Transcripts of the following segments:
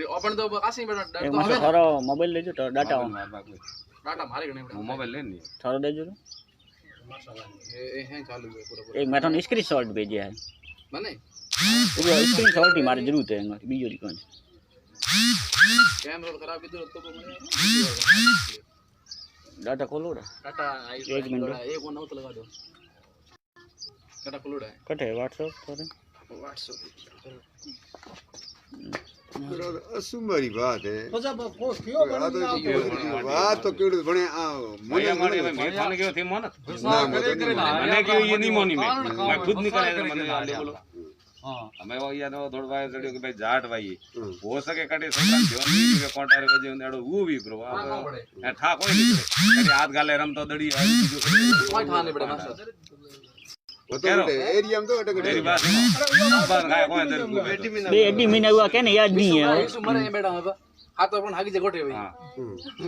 Open तो आसी बेटा एक मासे थारो मोबाइल लेजो तो डाटा डाटा मारे गने मोबाइल लेनी थारो देजो ए है चालू है पूरा एक मैं तो स्क्रीनशॉट भेजिया है माने वो स्क्रीनशॉट ही मारे जरूरत है बीजो री कोन कैमरा खराब इधर तो डाटा खोलो डाटा एक मिनट एक वन आउट लगा दो डाटा खोलो है कटे व्हाट्सएप थोड़े व्हाट्सएप असुमारी बात है बात तो केड़ बने मोया मारे में मैं थाने क्यों थी मन मैंने क्यों ये नहीं मोनी मैं खुद निकले मैंने ले बोलो हां हमें वो या तो दौड़वाए जड़ियो के भाई जाट भाई हो सके कटे संग ध्यान नहीं के कांटारे बजे नेड़ो वो भी ब्रो ठा कोई नहीं कटे हाथ गाले रम तो दड़ी कोई ठा नहीं बड़े मास्टर वो तो एरिया में तो अटक मेरी बात सुनो बात गाय कोई अंदर बेटी महीना हुआ क्या नहीं याद नहीं है मरे बेटा अब हाथ तो अपन हागी जगोटे भाई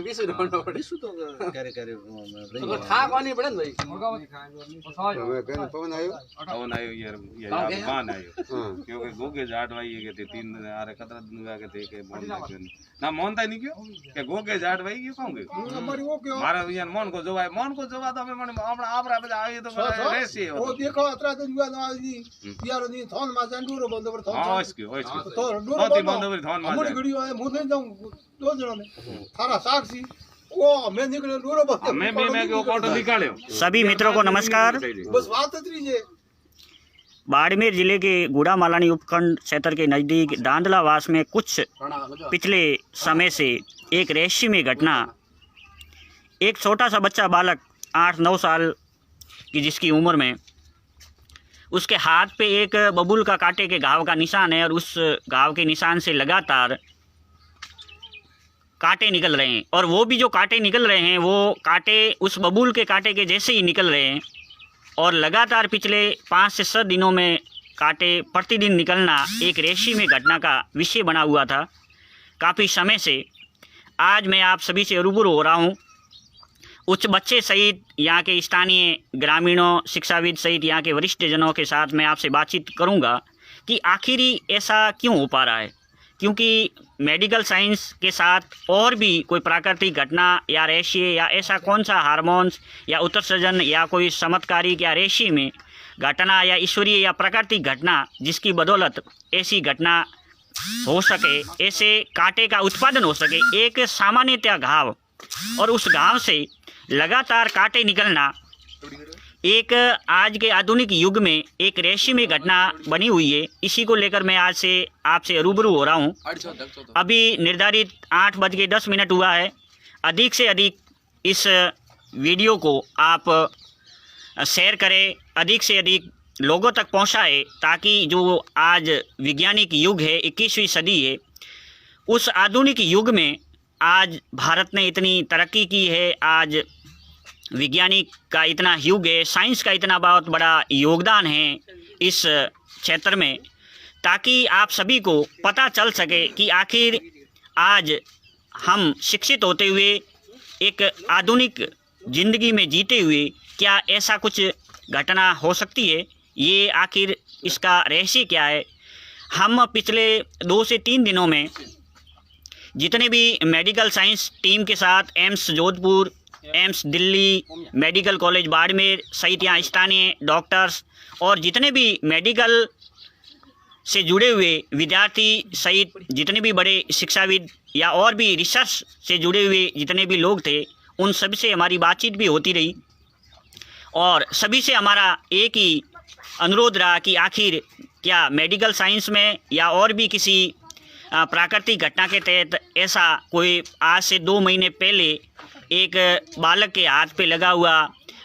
20 रुपया पड़े तो करे तो ठा कोनी पड़े भाई मैं कहने पवन आयो यार बान आयो क्योंकि गोगे जाट भाई के थे 3 आरे कतरा दिन के थे के मन ना मोनता नहीं क्यों के गोगे जाट भाई क्यों कहूंगे हमारी वो क्यों मारा यार मन को जोवा तो मैं मन अपना आपरा पे आए तो रेसी वो देखो अतरा तो जुआ ना जी यार नहीं थोन मा जंडूरो बंद पर थोन हां इसके तो डूरो बंद पर थोन मा मुझ घड़ियो है मुझे जाऊं दो जणों में थारा साक्षी वो मैं निकले डूरो बंद मैं के फोटो निकाल्यो सभी मित्रों को नमस्कार। बस बात इतनी है बाड़मेर जिले के गुड़ामालानी उपखंड क्षेत्र के नज़दीक दांदलावास में कुछ पिछले समय से एक रहस्यमय घटना, एक छोटा सा बच्चा बालक 8-9 साल की जिसकी उम्र में उसके हाथ पे एक बबूल का कांटे के घाव का निशान है और उस घाव के निशान से लगातार कांटे निकल रहे हैं और वो भी जो कांटे निकल रहे हैं वो कांटे उस बबूल के कांटे के जैसे ही निकल रहे हैं और लगातार पिछले 5 से 7 दिनों में कांटे प्रतिदिन निकलना एक रहस्यमय घटना का विषय बना हुआ था। काफ़ी समय से आज मैं आप सभी से रूबरू हो रहा हूँ। उच्च बच्चे सहित यहाँ के स्थानीय ग्रामीणों, शिक्षाविद सहित यहाँ के वरिष्ठ जनों के साथ मैं आपसे बातचीत करूँगा कि आखिर ऐसा क्यों हो पा रहा है, क्योंकि मेडिकल साइंस के साथ और भी कोई प्राकृतिक घटना या रहस्य या ऐसा कौन सा हार्मोन्स या उत्सर्जन या कोई चमत्कारिक या रहस्य में घटना या ईश्वरीय या प्राकृतिक घटना जिसकी बदौलत ऐसी घटना हो सके, ऐसे कांटे का उत्पादन हो सके, एक सामान्यतः घाव और उस घाव से लगातार कांटे निकलना एक आज के आधुनिक युग में एक रहस्यमय घटना बनी हुई है। इसी को लेकर मैं आज से आपसे रूबरू हो रहा हूँ। अभी निर्धारित 8:10 हुआ है। अधिक से अधिक इस वीडियो को आप शेयर करें, अधिक से अधिक लोगों तक पहुँचाएं ताकि जो आज वैज्ञानिक युग है, 21वीं सदी है, उस आधुनिक युग में आज भारत ने इतनी तरक्की की है, आज विज्ञानिक का इतना युग है, साइंस का इतना बहुत बड़ा योगदान है इस क्षेत्र में, ताकि आप सभी को पता चल सके कि आखिर आज हम शिक्षित होते हुए एक आधुनिक ज़िंदगी में जीते हुए क्या ऐसा कुछ घटना हो सकती है, ये आखिर इसका रहस्य क्या है। हम पिछले 2 से 3 दिनों में जितने भी मेडिकल साइंस टीम के साथ AIIMS Jodhpur, AIIMS Delhi, medical college Barmer सहित यहाँ स्थानीय डॉक्टर्स और जितने भी मेडिकल से जुड़े हुए विद्यार्थी सहित जितने भी बड़े शिक्षाविद या और भी रिसर्च से जुड़े हुए जितने भी लोग थे, उन सभी से हमारी बातचीत भी होती रही और सभी से हमारा एक ही अनुरोध रहा कि आखिर क्या मेडिकल साइंस में या और भी किसी प्राकृतिक घटना के तहत ऐसा कोई आज से 2 महीने पहले एक बालक के हाथ पे लगा हुआ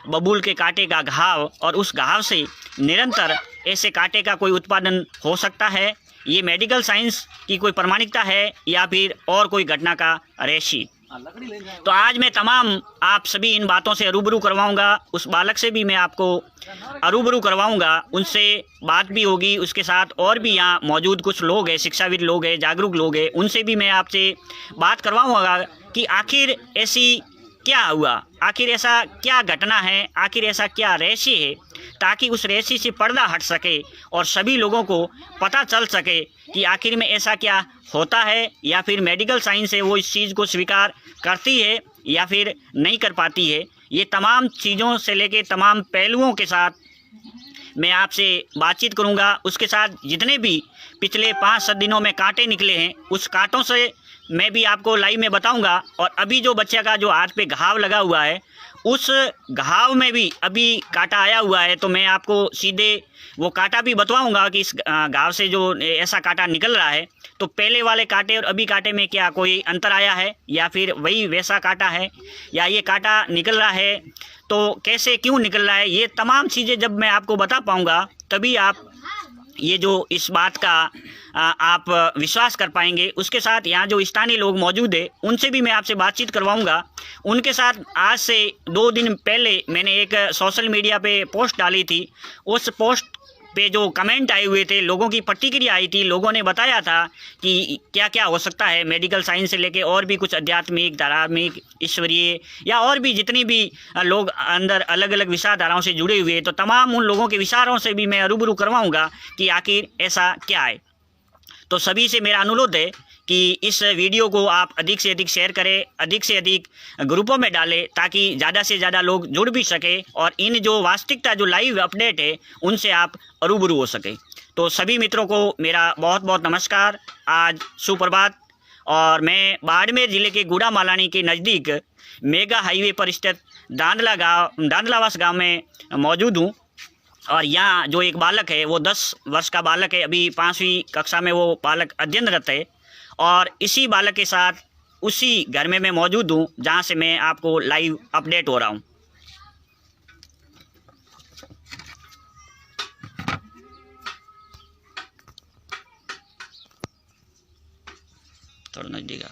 बबूल के कांटे का घाव और उस घाव से निरंतर ऐसे कांटे का कोई उत्पादन हो सकता है, ये मेडिकल साइंस की कोई प्रामाणिकता है या फिर और कोई घटना का रहस्य। तो आज मैं तमाम आप सभी इन बातों से रूबरू करवाऊंगा। उस बालक से भी मैं आपको रूबरू करवाऊंगा, उनसे बात भी होगी, उसके साथ और भी यहाँ मौजूद कुछ लोग हैं, शिक्षाविद लोग हैं, जागरूक लोग हैं, उनसे भी मैं आपसे बात करवाऊंगा कि आखिर ऐसी क्या हुआ, आखिर ऐसा क्या घटना है, आखिर ऐसा क्या रहस्य है ताकि उस रेसी से पर्दा हट सके और सभी लोगों को पता चल सके कि आखिर में ऐसा क्या होता है, या फिर मेडिकल साइंस है वो इस चीज़ को स्वीकार करती है या फिर नहीं कर पाती है। ये तमाम चीज़ों से लेके तमाम पहलुओं के साथ मैं आपसे बातचीत करूंगा। उसके साथ जितने भी पिछले 5-7 दिनों में कांटे निकले हैं उस कांटों से मैं भी आपको लाइव में बताऊंगा। और अभी जो बच्चे का जो हाथ पे घाव लगा हुआ है उस घाव में भी अभी कांटा आया हुआ है, तो मैं आपको सीधे वो कांटा भी बतवाऊंगा कि इस घाव से जो ऐसा कांटा निकल रहा है तो पहले वाले कांटे और अभी कांटे में क्या कोई अंतर आया है, या फिर वही वैसा कांटा है, या ये कांटा निकल रहा है तो कैसे क्यों निकल रहा है, ये तमाम चीज़ें जब मैं आपको बता पाऊंगा तभी आप ये जो इस बात का आप विश्वास कर पाएंगे। उसके साथ यहाँ जो स्थानीय लोग मौजूद है उनसे भी मैं आपसे बातचीत करवाऊंगा। उनके साथ आज से 2 दिन पहले मैंने एक सोशल मीडिया पे पोस्ट डाली थी। उस पोस्ट पे जो कमेंट आए हुए थे, लोगों की प्रतिक्रिया आई थी, लोगों ने बताया था कि क्या क्या हो सकता है मेडिकल साइंस से लेके और भी कुछ आध्यात्मिक, धार्मिक, ईश्वरीय या और भी जितनी भी लोग अंदर अलग अलग विचारधाराओं से जुड़े हुए, तो तमाम उन लोगों के विचारों से भी मैं रूबरू करवाऊंगा कि आखिर ऐसा क्या है। तो सभी से मेरा अनुरोध है कि इस वीडियो को आप अधिक से अधिक शेयर करें, अधिक से अधिक ग्रुपों में डालें, ताकि ज़्यादा से ज़्यादा लोग जुड़ भी सके और इन जो वास्तविकता जो लाइव अपडेट है उनसे आप रूबरू हो सके। तो सभी मित्रों को मेरा बहुत बहुत नमस्कार, आज सुप्रभात। और मैं बाड़मेर ज़िले के गुड़ा मालानी के नज़दीक मेगा हाईवे पर स्थित दांदलावास गाँव में मौजूद हूँ। और यहाँ जो एक बालक है वो 10 वर्ष का बालक है, अभी 5वीं कक्षा में वो बालक अध्ययनरत है। और इसी बालक के साथ उसी घर में मैं मौजूद हूँ जहाँ से मैं आपको लाइव अपडेट हो रहा हूँ। थोड़ा नजदीक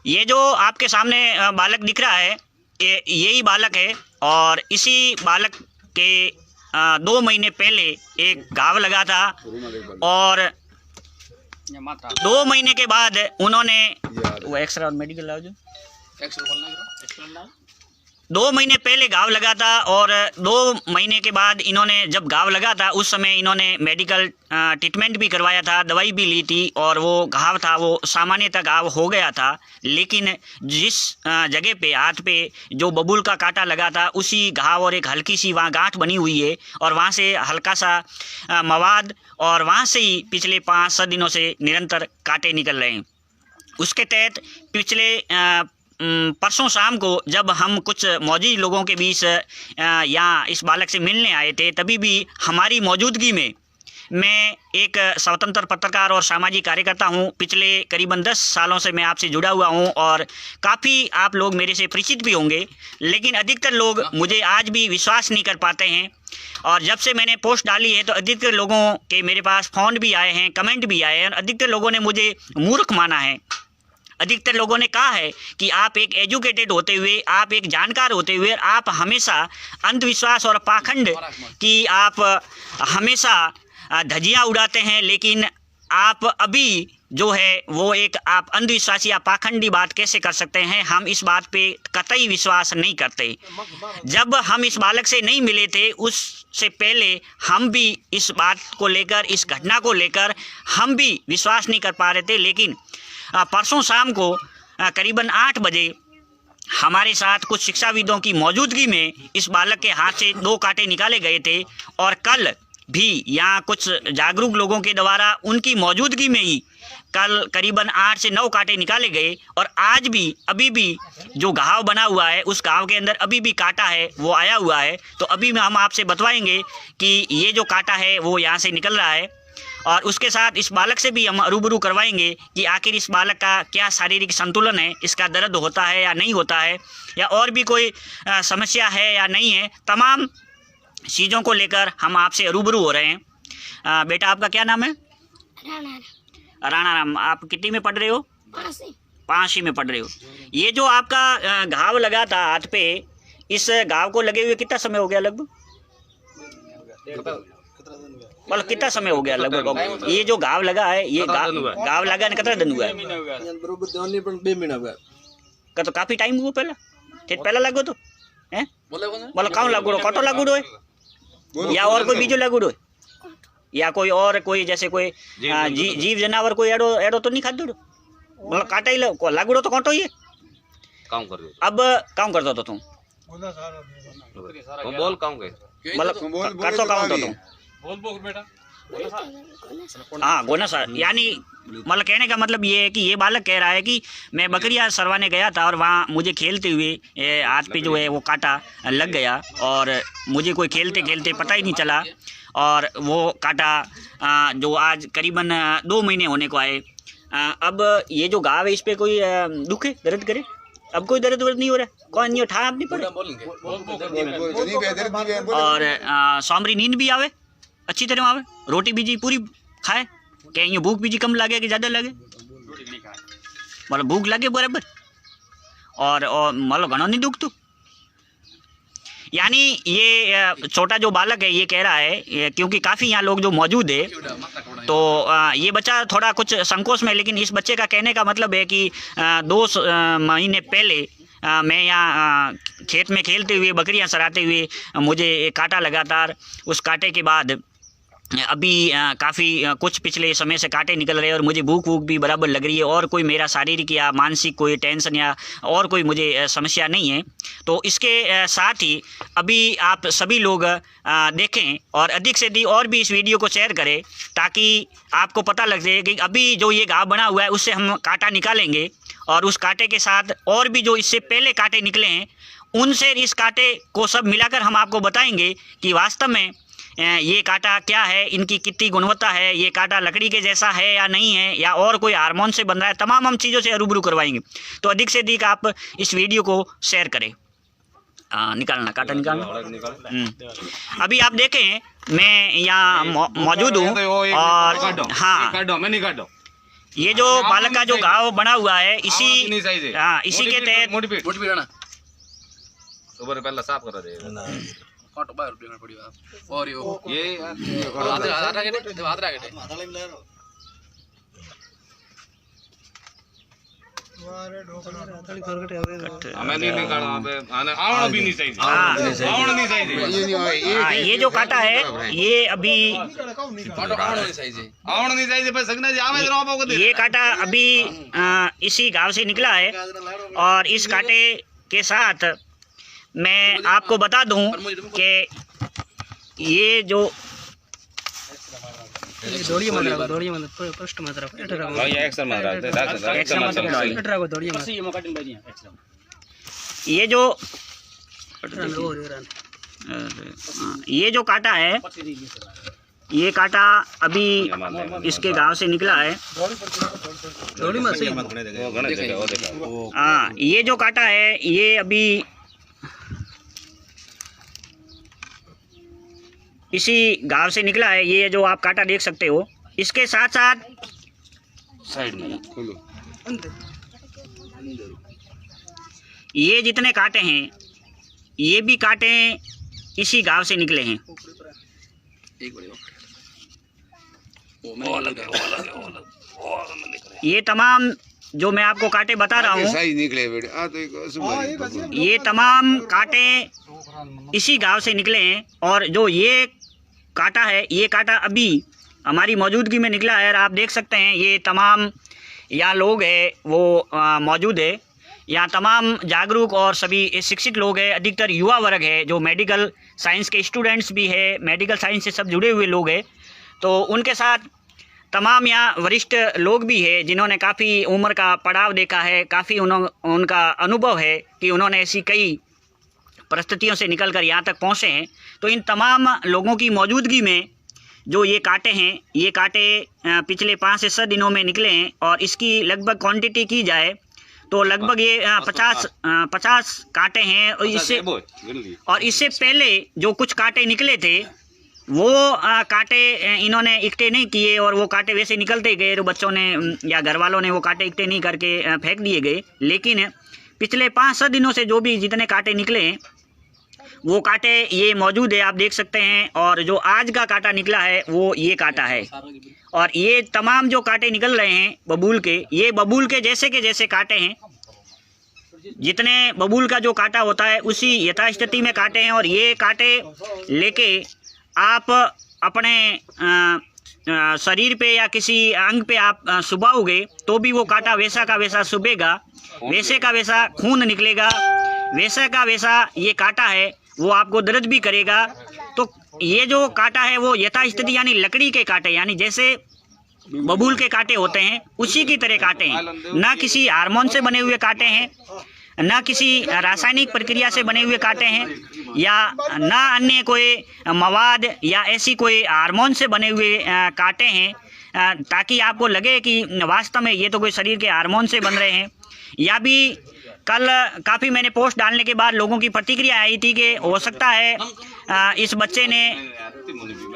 ये जो आपके सामने बालक दिख रहा है यही बालक है। और इसी बालक के 2 महीने पहले एक घाव लगा था और 2 महीने के बाद उन्होंने वो एक्सरे और मेडिकल लाओ जो 2 महीने पहले घाव लगा था और 2 महीने के बाद इन्होंने जब घाव लगा था उस समय इन्होंने मेडिकल ट्रीटमेंट भी करवाया था, दवाई भी ली थी और वो घाव था वो सामान्यतः घाव हो गया था। लेकिन जिस जगह पे हाथ पे जो बबूल का कांटा लगा था उसी घाव और एक हल्की सी वहाँ गांठ बनी हुई है और वहाँ से हल्का सा मवाद और वहाँ से ही पिछले 5-7 दिनों से निरंतर कांटे निकल रहे हैं। उसके तहत पिछले परसों शाम को जब हम कुछ मौजूद लोगों के बीच यहाँ इस बालक से मिलने आए थे, तभी भी हमारी मौजूदगी में मैं एक स्वतंत्र पत्रकार और सामाजिक कार्यकर्ता हूँ। पिछले करीबन 10 सालों से मैं आपसे जुड़ा हुआ हूँ और काफ़ी आप लोग मेरे से परिचित भी होंगे, लेकिन अधिकतर लोग मुझे आज भी विश्वास नहीं कर पाते हैं। और जब से मैंने पोस्ट डाली है तो अधिकतर लोगों के मेरे पास फ़ोन भी आए हैं, कमेंट भी आए हैं और अधिकतर लोगों ने मुझे मूर्ख माना है। अधिकतर लोगों ने कहा है कि आप एक एजुकेटेड होते हुए, आप एक जानकार होते हुए आप हमेशा अंधविश्वास और पाखंड की आप हमेशा धज्जियां उड़ाते हैं, लेकिन आप अभी जो है वो एक आप अंधविश्वासी या पाखंडी बात कैसे कर सकते हैं। हम इस बात पे कतई विश्वास नहीं करते। जब हम इस बालक से नहीं मिले थे उससे पहले हम भी इस बात को लेकर, इस घटना को लेकर हम भी विश्वास नहीं कर पा रहे थे। लेकिन परसों शाम को करीबन 8 बजे हमारे साथ कुछ शिक्षाविदों की मौजूदगी में इस बालक के हाथ से 2 कांटे निकाले गए थे और कल भी यहाँ कुछ जागरूक लोगों के द्वारा उनकी मौजूदगी में ही कल करीबन 8 से 9 कांटे निकाले गए। और आज भी अभी भी जो घाव बना हुआ है उस घाव के अंदर अभी भी कांटा है वो आया हुआ है। तो अभी हम आपसे बतवाएंगे कि ये जो कांटा है वो यहाँ से निकल रहा है और उसके साथ इस बालक से भी हम रूबरू करवाएंगे कि आखिर इस बालक का क्या शारीरिक संतुलन है, इसका दर्द होता है या नहीं होता है, या और भी कोई समस्या है या नहीं है। तमाम चीज़ों को लेकर हम आपसे रूबरू हो रहे हैं। बेटा आपका क्या नाम है? राणा राम। आप कितनी में पढ़ रहे हो? 5वीं में पढ़ रहे हो। ये जो आपका घाव लगा था हाथ पे, इस घाव को लगे हुए कितना समय हो गया लगभग? मतलब कितना समय हो गया लगभग? ये जो घाव लगा है ये घाव लगा कितना दिन हुआ है? तो काफी टाइम हुआ पहला लगे तो हैं बोले कौन बोला कौन लगुड़ो कटो लगुड़ो है या और कोई बीजो लगुड़ो है या कोई और कोई जैसे कोई जीव जनावर कोई एडो एडो तो नहीं खादो बोला काटा ही लगुड़ो तो काटो ये काम कर रहे अब काम करता तो तुम हो बोल काम के मतलब करतो काम तो तुम बोल बेटा हाँ गोना सर यानी मतलब कहने का मतलब ये है कि ये बालक कह रहा है कि मैं बकरियां सरवाने गया था और वहाँ मुझे खेलते हुए हाथ पे जो है वो कांटा लग गया और मुझे कोई खेलते खेलते पता ही नहीं चला और वो कांटा जो आज करीबन 2 महीने होने को आए। अब ये जो घाव है इस पे कोई दुख है दर्द करे अब कोई दर्द वर्द नहीं हो रहा कौन नहीं उठा नहीं पड़े और सांभरी नींद भी आवे अच्छी तरह आवे रोटी बीजी पूरी खाए क्या ये भूख बीजी कम लगे कि ज़्यादा लगे मतलब भूख लगे बराबर और मतलब घणो नहीं दुख तू यानी ये छोटा जो बालक है ये कह रहा है क्योंकि काफ़ी यहाँ लोग जो मौजूद है तो ये बच्चा थोड़ा कुछ संकोच में लेकिन इस बच्चे का कहने का मतलब है कि 2 महीने पहले मैं यहाँ खेत में खेलते हुए बकरियाँ चराते हुए मुझे कांटा लगातार उस कांटे के बाद अभी काफ़ी कुछ पिछले समय से कांटे निकल रहे हैं और मुझे भूख वूख भी बराबर लग रही है और कोई मेरा शारीरिक या मानसिक कोई टेंशन या और कोई मुझे समस्या नहीं है। तो इसके साथ ही अभी आप सभी लोग देखें और अधिक से अधिक और भी इस वीडियो को शेयर करें ताकि आपको पता लग जाए कि अभी जो ये घाव बना हुआ है उससे हम कांटा निकालेंगे और उस कांटे के साथ और भी जो इससे पहले कांटे निकले हैं उनसे इस कांटे को सब मिलाकर हम आपको बताएंगे कि वास्तव में ये कांटा क्या है, इनकी कितनी गुणवत्ता है, ये कांटा लकड़ी के जैसा है या नहीं है या और कोई हार्मोन से बन रहा है, तमाम हम चीज़ों से रूबरू करवाएंगे। तो अधिक से अधिक आप इस वीडियो को शेयर करें। निकालना कांटा निकालना। अभी आप देखें मैं यहाँ मौजूद हूँ और हाँ ये जो बालक का जो घाव बना हुआ है इसी के तहत पहले साफ करा दे कांटो बाहर उठना पड़ी और ये हाथ रखे हमें नहीं निकाला आवण भी नहीं चाहिए आवण नहीं चाहिए ये जो कांटा है ये अभी आवण नहीं चाहिए भाई सगना जी आवे जरा आपको ये कांटा अभी इसी घाव से निकला है और इस कांटे के साथ मैं आपको बता दूं कि ये जो ये जो कांटा है ये कांटा अभी इसके गांव से निकला है। हाँ ये जो कांटा है ये अभी इसी गांव से निकला है। ये जो आप कांटा देख सकते हो इसके साथ साथ साइड में ये जितने कांटे हैं ये भी कांटे इसी गांव से निकले हैं। ये तमाम जो मैं आपको कांटे बता रहा हूँ ये तमाम कांटे इसी गांव से निकले हैं और जो ये कांटा है ये कांटा अभी हमारी मौजूदगी में निकला है और आप देख सकते हैं ये तमाम यहाँ लोग हैं वो मौजूद है। यहाँ तमाम जागरूक और सभी शिक्षित लोग हैं, अधिकतर युवा वर्ग है जो मेडिकल साइंस के स्टूडेंट्स भी है, मेडिकल साइंस से सब जुड़े हुए लोग हैं। तो उनके साथ तमाम यहाँ वरिष्ठ लोग भी है जिन्होंने काफ़ी उम्र का पड़ाव देखा है, काफ़ी उनका अनुभव है कि उन्होंने ऐसी कई परिस्थितियों से निकलकर यहाँ तक पहुँचे हैं। तो इन तमाम लोगों की मौजूदगी में जो ये कांटे हैं ये कांटे पिछले 5 से 7 दिनों में निकले हैं और इसकी लगभग क्वांटिटी की जाए तो लगभग ये 50 कांटे हैं। और इससे पहले जो कुछ कांटे निकले थे वो कांटे इन्होंने इकट्ठे नहीं किए और वो कांटे वैसे निकलते गए, तो बच्चों ने या घर वालों ने वो कांटे इकट्ठे नहीं करके फेंक दिए गए। लेकिन पिछले 5-7 दिनों से जो भी जितने कांटे निकले हैं वो कांटे ये मौजूद है, आप देख सकते हैं। और जो आज का कांटा निकला है वो ये कांटा है और ये तमाम जो कांटे निकल रहे हैं बबूल के, ये बबूल के जैसे कांटे हैं। जितने बबूल का जो कांटा होता है उसी यथास्थिति में काटे हैं, और ये कांटे लेके आप अपने शरीर पे या किसी अंग पे आप सुबाओगे तो भी वो कांटा वैसा का वैसा सुबेगा, वैसे का वैसा खून निकलेगा, वैसा का वैसा ये कांटा है वो आपको दर्द भी करेगा। तो ये जो कांटा है वो यथास्थिति यानी लकड़ी के कांटे, यानी जैसे बबूल के कांटे होते हैं उसी की तरह कांटे हैं, ना किसी हार्मोन से बने हुए कांटे हैं, ना किसी रासायनिक प्रक्रिया से बने हुए कांटे हैं, या ना अन्य कोई मवाद या ऐसी कोई हार्मोन से बने हुए कांटे हैं, ताकि आपको लगे कि वास्तव में ये तो कोई शरीर के हार्मोन से बन रहे हैं। या भी कल काफ़ी मैंने पोस्ट डालने के बाद लोगों की प्रतिक्रिया आई थी कि हो सकता है इस बच्चे ने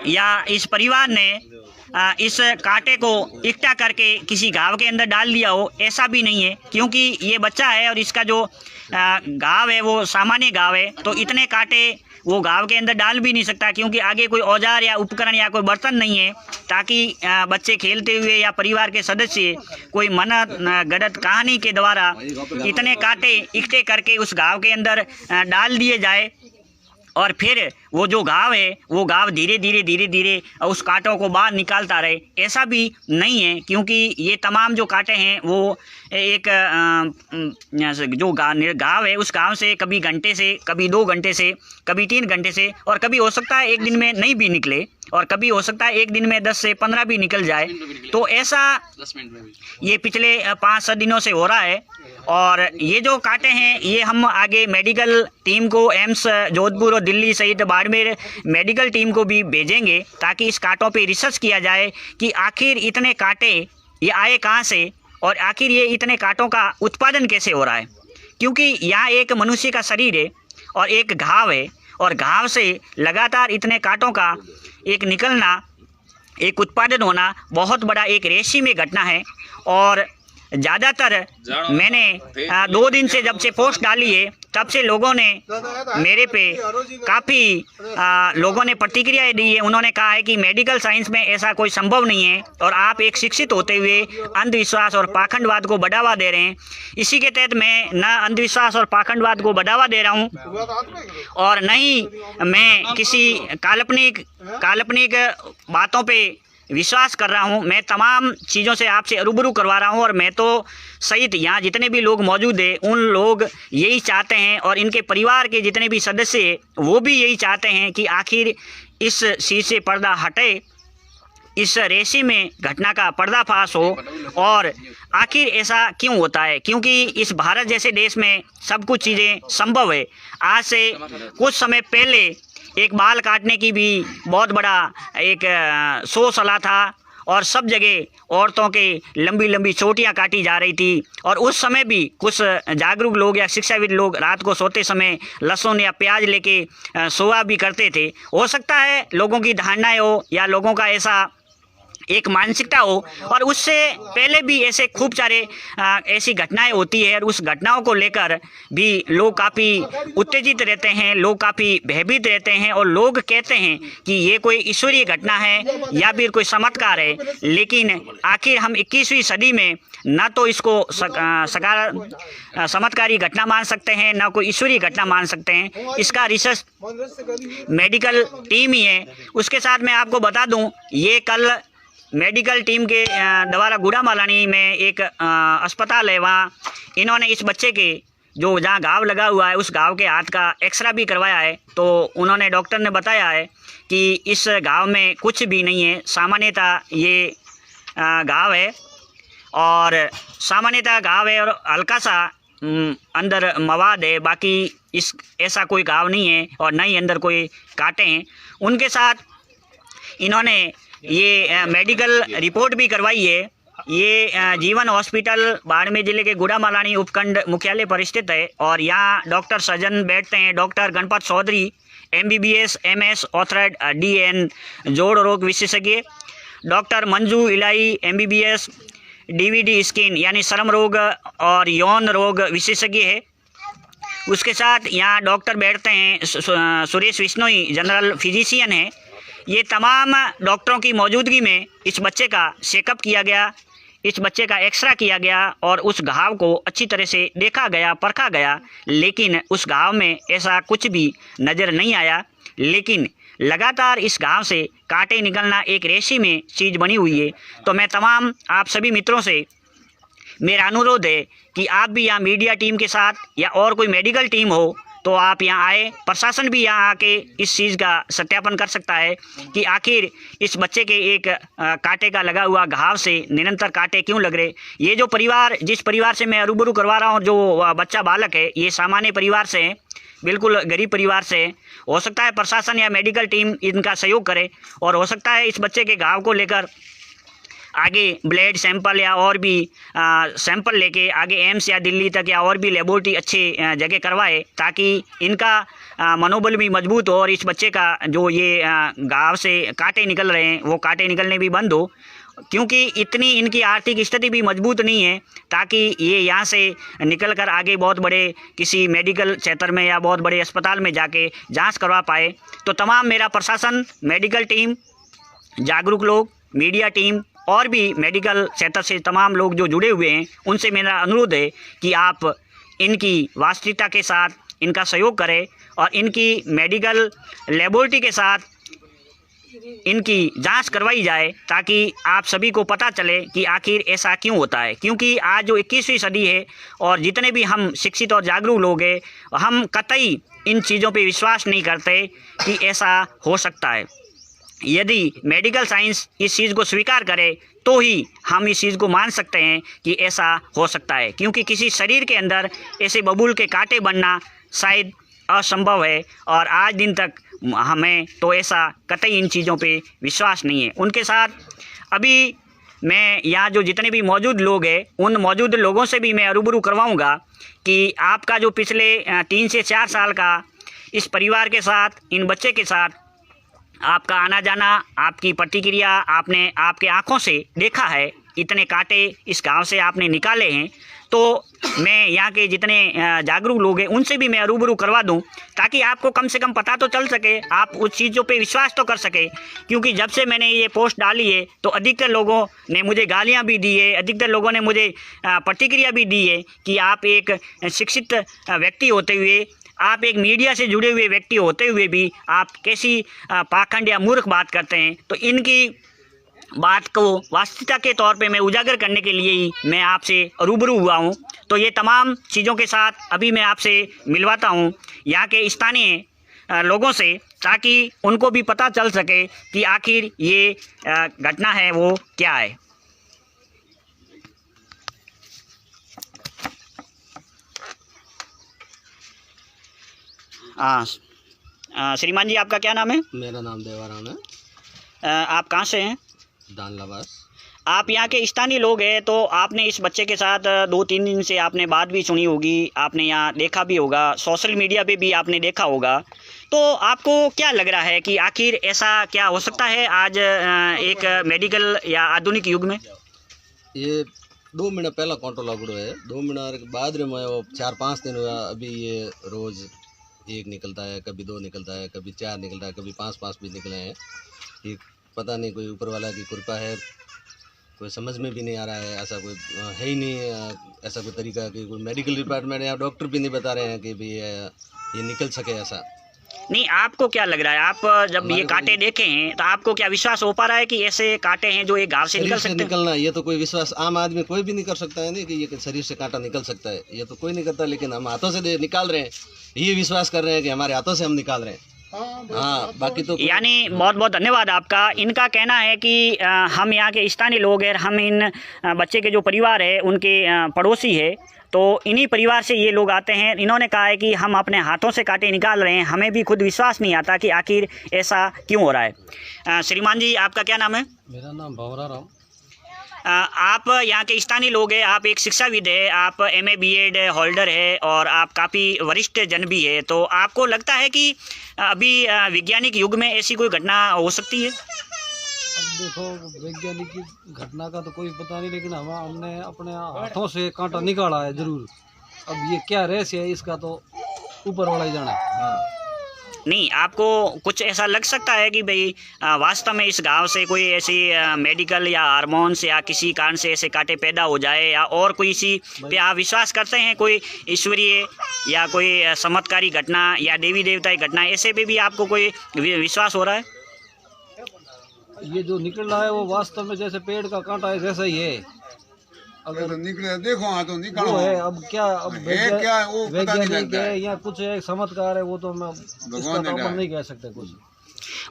या इस परिवार ने इस कांटे को इकट्ठा करके किसी घाव के अंदर डाल दिया हो। ऐसा भी नहीं है, क्योंकि ये बच्चा है और इसका जो घाव है वो सामान्य घाव है, तो इतने कांटे वो घाव के अंदर डाल भी नहीं सकता, क्योंकि आगे कोई औजार या उपकरण या कोई बर्तन नहीं है ताकि बच्चे खेलते हुए या परिवार के सदस्य कोई मन गढ़ंत कहानी के द्वारा इतने कांटे इकट्ठे करके उस घाव के अंदर डाल दिए जाए और फिर वो जो घाव है वो घाव धीरे धीरे उस कांटों को बाहर निकालता रहे। ऐसा भी नहीं है, क्योंकि ये तमाम जो कांटे हैं वो एक जो घाव है उस घाव से कभी घंटे से, कभी 2 घंटे से, कभी 3 घंटे से, और कभी हो सकता है एक दिन में नहीं भी निकले, और कभी हो सकता है एक दिन में 10 से 15 भी निकल जाए। तो ऐसा 10 मिनट में भी ये पिछले 5-7 दिनों से हो रहा है। और ये जो कांटे हैं ये हम आगे मेडिकल टीम को एम्स जोधपुर और दिल्ली सहित बाड़मेर मेडिकल टीम को भी भेजेंगे, ताकि इस कांटों पे रिसर्च किया जाए कि आखिर इतने कांटे ये आए कहाँ से और आखिर ये इतने कांटों का उत्पादन कैसे हो रहा है। क्योंकि यहाँ एक मनुष्य का शरीर है और एक घाव है, और घाव से लगातार इतने कांटों का एक निकलना, एक उत्पादन होना बहुत बड़ा एक रेशमी घटना है। और ज़्यादातर मैंने 2 दिन से जब से पोस्ट डाली है तब से लोगों ने मेरे पे काफ़ी लोगों ने प्रतिक्रियाएं दी है। उन्होंने कहा है कि मेडिकल साइंस में ऐसा कोई संभव नहीं है और आप एक शिक्षित होते हुए अंधविश्वास और पाखंडवाद को बढ़ावा दे रहे हैं। इसी के तहत मैं न अंधविश्वास और पाखंडवाद को बढ़ावा दे रहा हूं और न ही मैं किसी काल्पनिक बातों पे विश्वास कर रहा हूं। मैं तमाम चीज़ों से आपसे रूबरू करवा रहा हूं, और मैं तो सहित यहाँ जितने भी लोग मौजूद हैं उन लोग यही चाहते हैं, और इनके परिवार के जितने भी सदस्य हैं वो भी यही चाहते हैं कि आखिर इस चीज़ से पर्दा हटे, इस रेसी में घटना का पर्दाफाश हो। और आखिर ऐसा क्यों होता है? क्योंकि इस भारत जैसे देश में सब कुछ चीज़ें संभव है। आज से कुछ समय पहले एक बाल काटने की भी बहुत बड़ा एक शो चला था, और सब जगह औरतों के लंबी लंबी चोटियां काटी जा रही थी। और उस समय भी कुछ जागरूक लोग या शिक्षाविद लोग रात को सोते समय लहसुन या प्याज लेके सोया भी करते थे। हो सकता है लोगों की धारणाएं हो या लोगों का ऐसा एक मानसिकता हो, और उससे पहले भी ऐसे खूब सारे ऐसी घटनाएं होती है, और उस घटनाओं को लेकर भी लोग काफ़ी उत्तेजित रहते हैं, लोग काफ़ी भयभीत रहते हैं, और लोग कहते हैं कि ये कोई ईश्वरीय घटना है या फिर कोई चमत्कार है। लेकिन आखिर हम 21वीं सदी में ना तो इसको चमत्कारी घटना मान सकते हैं, ना कोई ईश्वरीय घटना मान सकते हैं। इसका रिसर्च मेडिकल टीम ही है। उसके साथ मैं आपको बता दूं, ये कल मेडिकल टीम के द्वारा गुड़ामालानी में एक अस्पताल है, वहाँ इन्होंने इस बच्चे के जो जहाँ घाव लगा हुआ है उस घाव के हाथ का एक्सरा भी करवाया है। तो उन्होंने डॉक्टर ने बताया है कि इस घाव में कुछ भी नहीं है, सामान्यतः ये घाव है, और सामान्यतः घाव है और हल्का सा अंदर मवाद है, बाकी इस ऐसा कोई घाव नहीं है और न ही अंदर कोई कांटे हैं। उनके साथ इन्होंने ये मेडिकल रिपोर्ट भी करवाई है। ये जीवन हॉस्पिटल बाड़मेर जिले के गुड़ामालानी उपखंड मुख्यालय पर स्थित है, और यहाँ डॉक्टर सर्जन बैठते हैं। Doctor Ganpat Chaudhary MBBS MS authorised DN जोड़ रोग विशेषज्ञ, डॉक्टर मंजू इलाई MBBS DVD स्किन यानी श्रम रोग और यौन रोग विशेषज्ञ है। उसके साथ यहाँ डॉक्टर बैठते हैं सुरेश विश्नोई जनरल फिजिशियन है। ये तमाम डॉक्टरों की मौजूदगी में इस बच्चे का चेकअप किया गया, इस बच्चे का एक्सरा किया गया और उस घाव को अच्छी तरह से देखा गया, परखा गया, लेकिन उस घाव में ऐसा कुछ भी नज़र नहीं आया। लेकिन लगातार इस घाव से कांटे निकलना एक रेशी में चीज़ बनी हुई है। तो मैं तमाम आप सभी मित्रों से मेरा अनुरोध है कि आप भी यहाँ मीडिया टीम के साथ या और कोई मेडिकल टीम हो तो आप यहाँ आए। प्रशासन भी यहाँ आके इस चीज़ का सत्यापन कर सकता है कि आखिर इस बच्चे के एक कांटे का लगा हुआ घाव से निरंतर कांटे क्यों लग रहे। ये जो परिवार, जिस परिवार से मैं रूबरू करवा रहा हूँ, जो बच्चा बालक है, ये सामान्य परिवार से है, बिल्कुल गरीब परिवार से है। हो सकता है प्रशासन या मेडिकल टीम इनका सहयोग करे और हो सकता है इस बच्चे के घाव को लेकर आगे ब्लड सैंपल या और भी सैंपल लेके आगे एम्स या दिल्ली तक या और भी लेबोरेटरी अच्छे जगह करवाए, ताकि इनका मनोबल भी मजबूत हो और इस बच्चे का जो ये घाव से कांटे निकल रहे हैं वो कांटे निकलने भी बंद हो, क्योंकि इतनी इनकी आर्थिक स्थिति भी मजबूत नहीं है ताकि ये यहाँ से निकल कर आगे बहुत बड़े किसी मेडिकल क्षेत्र में या बहुत बड़े अस्पताल में जाके जांच करवा पाए। तो तमाम मेरा प्रशासन, मेडिकल टीम, जागरूक लोग, मीडिया टीम और भी मेडिकल क्षेत्र से तमाम लोग जो जुड़े हुए हैं, उनसे मेरा अनुरोध है कि आप इनकी वास्तविकता के साथ इनका सहयोग करें और इनकी मेडिकल लेबोरेटरी के साथ इनकी जांच करवाई जाए, ताकि आप सभी को पता चले कि आखिर ऐसा क्यों होता है। क्योंकि आज जो 21वीं सदी है और जितने भी हम शिक्षित और जागरूक लोग हैं, हम कतई इन चीज़ों पे विश्वास नहीं करते कि ऐसा हो सकता है। यदि मेडिकल साइंस इस चीज़ को स्वीकार करे तो ही हम इस चीज़ को मान सकते हैं कि ऐसा हो सकता है, क्योंकि किसी शरीर के अंदर ऐसे बबूल के कांटे बनना शायद असंभव है और आज दिन तक हमें तो ऐसा कतई इन चीज़ों पे विश्वास नहीं है। उनके साथ अभी मैं यहाँ जो जितने भी मौजूद लोग हैं, उन मौजूद लोगों से भी मैं रूबरू करवाऊँगा कि आपका जो पिछले 3 से 4 साल का इस परिवार के साथ, इन बच्चे के साथ आपका आना जाना, आपकी प्रतिक्रिया आपने आपके आंखों से देखा है, इतने कांटे इस गांव से आपने निकाले हैं। तो मैं यहाँ के जितने जागरूक लोग हैं उनसे भी मैं रूबरू करवा दूं, ताकि आपको कम से कम पता तो चल सके, आप उस चीज़ों पे विश्वास तो कर सके। क्योंकि जब से मैंने ये पोस्ट डाली है तो अधिकतर लोगों ने मुझे गालियाँ भी दी है, अधिकतर लोगों ने मुझे प्रतिक्रिया भी दी है कि आप एक शिक्षित व्यक्ति होते हुए, आप एक मीडिया से जुड़े हुए व्यक्ति होते हुए भी आप कैसी पाखंड या मूर्ख बात करते हैं। तो इनकी बात को वास्तविकता के तौर पे मैं उजागर करने के लिए ही मैं आपसे रूबरू हुआ हूं। तो ये तमाम चीज़ों के साथ अभी मैं आपसे मिलवाता हूं यहाँ के स्थानीय लोगों से, ताकि उनको भी पता चल सके कि आखिर ये घटना है वो क्या है। श्रीमान जी, आपका क्या नाम है? मेरा नाम देवाराम है। आप कहाँ से हैं? दानलाबास। आप यहाँ के स्थानीय लोग हैं, तो आपने इस बच्चे के साथ 2-3 दिन से आपने बात भी सुनी होगी, आपने यहाँ देखा भी होगा, सोशल मीडिया पे भी आपने देखा होगा। तो आपको क्या लग रहा है कि आखिर ऐसा क्या हो सकता है आज एक मेडिकल या आधुनिक युग में? ये 2 महीना पहला कांटो लागू है, 2 महीना के बाद रे मैं 4-5 दिन हुआ। अभी ये रोज़ 1 निकलता है, कभी 2 निकलता है, कभी 4 निकलता है, कभी 5-5 भी निकले हैं। ये पता नहीं, कोई ऊपर वाला की कृपा है, कोई समझ में भी नहीं आ रहा है। ऐसा कोई है ही नहीं, ऐसा कोई तरीका कि कोई मेडिकल डिपार्टमेंट या डॉक्टर भी नहीं बता रहे हैं कि भी ये निकल सके। ऐसा नहीं, आपको क्या लग रहा है? आप जब ये कांटे देखे हैं तो आपको क्या विश्वास हो पा रहा है कि ऐसे कांटे हैं जो एक घाव से निकल सकते हैं? निकलना ये तो कोई विश्वास आम आदमी कोई भी नहीं कर सकता है, नहीं कि ये शरीर से कांटा निकल सकता है, ये तो कोई नहीं करता। लेकिन हम हाथों से निकाल रहे हैं, ये विश्वास कर रहे हैं कि हमारे हाथों से हम निकाल रहे हैं। हाँ, बाकी तो यानी बहुत बहुत धन्यवाद आपका। इनका कहना है कि हम यहाँ के स्थानीय लोग हैं, हम इन बच्चे के जो परिवार है उनके पड़ोसी है, तो इन्हीं परिवार से ये लोग आते हैं। इन्होंने कहा है कि हम अपने हाथों से कांटे निकाल रहे हैं, हमें भी खुद विश्वास नहीं आता कि आखिर ऐसा क्यों हो रहा है। श्रीमान जी, आपका क्या नाम है? मेरा नाम भंवरा राम। आप यहाँ के स्थानीय लोग हैं, आप एक शिक्षाविद है, आप MA BEd होल्डर है और आप काफ़ी वरिष्ठ जन भी है। तो आपको लगता है कि अभी वैज्ञानिक युग में ऐसी कोई घटना हो सकती है? अब देखो, वैज्ञानिक की घटना का तो कोई पता नहीं, लेकिन हमने अपने हाथों से कांटा निकाला है जरूर। अब ये क्या रहस्य है इसका तो ऊपर वाला ही जाना है। नहीं, आपको कुछ ऐसा लग सकता है कि भाई वास्तव में इस गांव से कोई ऐसी मेडिकल या हार्मोन्स या किसी कारण से ऐसे कांटे पैदा हो जाए, या और कोई सी पे आप विश्वास करते हैं, कोई ईश्वरीय या कोई चमत्कारी घटना या देवी देवता की घटना, ऐसे पे भी आपको कोई विश्वास हो रहा है? ये जो निकल रहा है वो वास्तव में जैसे पेड़ का कांटा है जैसा ही है। अगर तो निकले देखो, हाँ तो निकल वो है, अब क्या, अब है क्या वो पता नहीं वैज्ञानिक लगता है या कुछ है चमत्कार है, वो तो मैं इसका तो अपन नहीं कह सकते कुछ।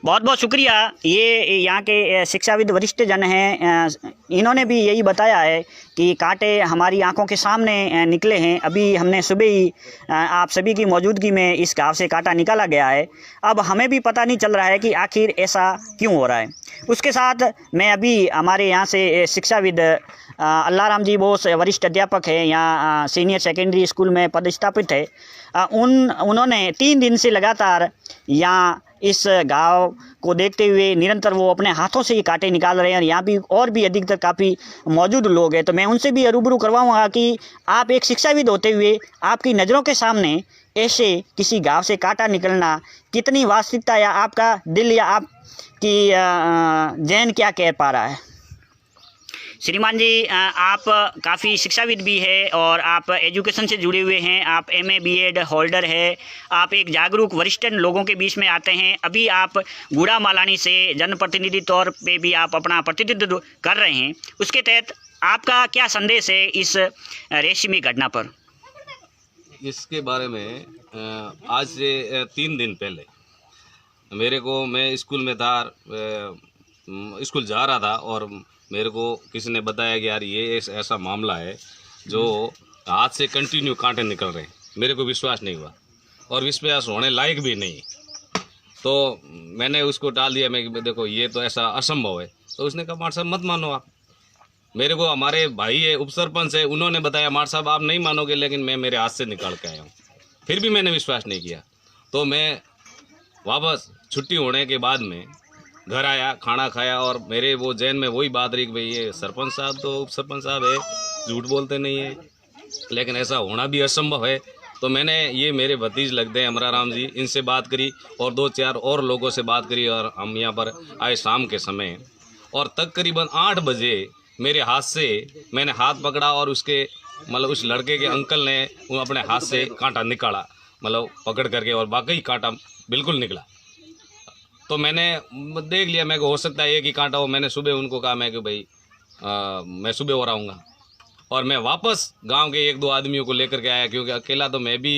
बहुत बहुत शुक्रिया। ये यहाँ के शिक्षाविद वरिष्ठ जन हैं, इन्होंने भी यही बताया है कि कांटे हमारी आंखों के सामने निकले हैं। अभी हमने सुबह ही आप सभी की मौजूदगी में इस घाव से कांटा निकाला गया है। अब हमें भी पता नहीं चल रहा है कि आखिर ऐसा क्यों हो रहा है। उसके साथ मैं अभी हमारे यहाँ से शिक्षाविद अल्लाराम जी बोस वरिष्ठ अध्यापक है, यहाँ सीनियर सेकेंडरी स्कूल में पदस्थापित है। उन्होंने 3 दिन से लगातार यहाँ इस गांव को देखते हुए निरंतर वो अपने हाथों से ये कांटे निकाल रहे हैं, और यहाँ भी और भी अधिकतर काफ़ी मौजूद लोग हैं। तो मैं उनसे भी रूबरू करवाऊँगा कि आप एक शिक्षाविद होते हुए आपकी नज़रों के सामने ऐसे किसी गांव से कांटा निकलना कितनी वास्तविकता या आपका दिल या आपकी जहन क्या कह पा रहा है? श्रीमान जी, आप काफ़ी शिक्षाविद भी है और आप एजुकेशन से जुड़े हुए हैं, आप MA B.Ed होल्डर है, आप एक जागरूक वरिष्ठ लोगों के बीच में आते हैं। अभी आप गुड़ा मालानी से जनप्रतिनिधि तौर पे भी आप अपना प्रतिनिधित्व कर रहे हैं। उसके तहत आपका क्या संदेश है इस रेशमी घटना पर? इसके बारे में आज से 3 दिन पहले मेरे को, मैं स्कूल में था, स्कूल जा रहा था, और मेरे को किसी ने बताया कि यार ये ऐसा मामला है जो हाथ से कंटिन्यू कांटे निकल रहे हैं। मेरे को विश्वास नहीं हुआ और विश्वास होने लायक भी नहीं, तो मैंने उसको टाल दिया। मैं कि देखो ये तो ऐसा असंभव है। तो उसने कहा मार साहब मत मानो आप। मेरे को हमारे भाई है, उप सरपंच है, उन्होंने बताया मार साहब आप नहीं मानोगे, लेकिन मैं मेरे हाथ से निकाल के आया हूँ। फिर भी मैंने विश्वास नहीं किया। तो मैं वापस छुट्टी होने के बाद में घर आया, खाना खाया, और मेरे वो जहन में वही बात रही कि भाई ये सरपंच साहब तो उप सरपंच साहब है, झूठ बोलते नहीं है, लेकिन ऐसा होना भी असंभव है। तो मैंने, ये मेरे भतीज लगते हैं अमराराम जी, इनसे बात करी और 2-4 और लोगों से बात करी, और हम यहाँ पर आए शाम के समय, और तकरीबन 8 बजे मेरे हाथ से मैंने हाथ पकड़ा, और उसके मतलब उस लड़के के अंकल ने वो अपने हाथ से कांटा निकाला, मतलब पकड़ करके, और वाकई कांटा बिल्कुल निकला। तो मैंने देख लिया, मैं को हो सकता है एक ही कांटा हो। मैंने सुबह उनको कहा मैं कि भाई मैं सुबह और आऊँगा, और मैं वापस गांव के 1-2 आदमियों को लेकर के आया, क्योंकि अकेला तो मैं भी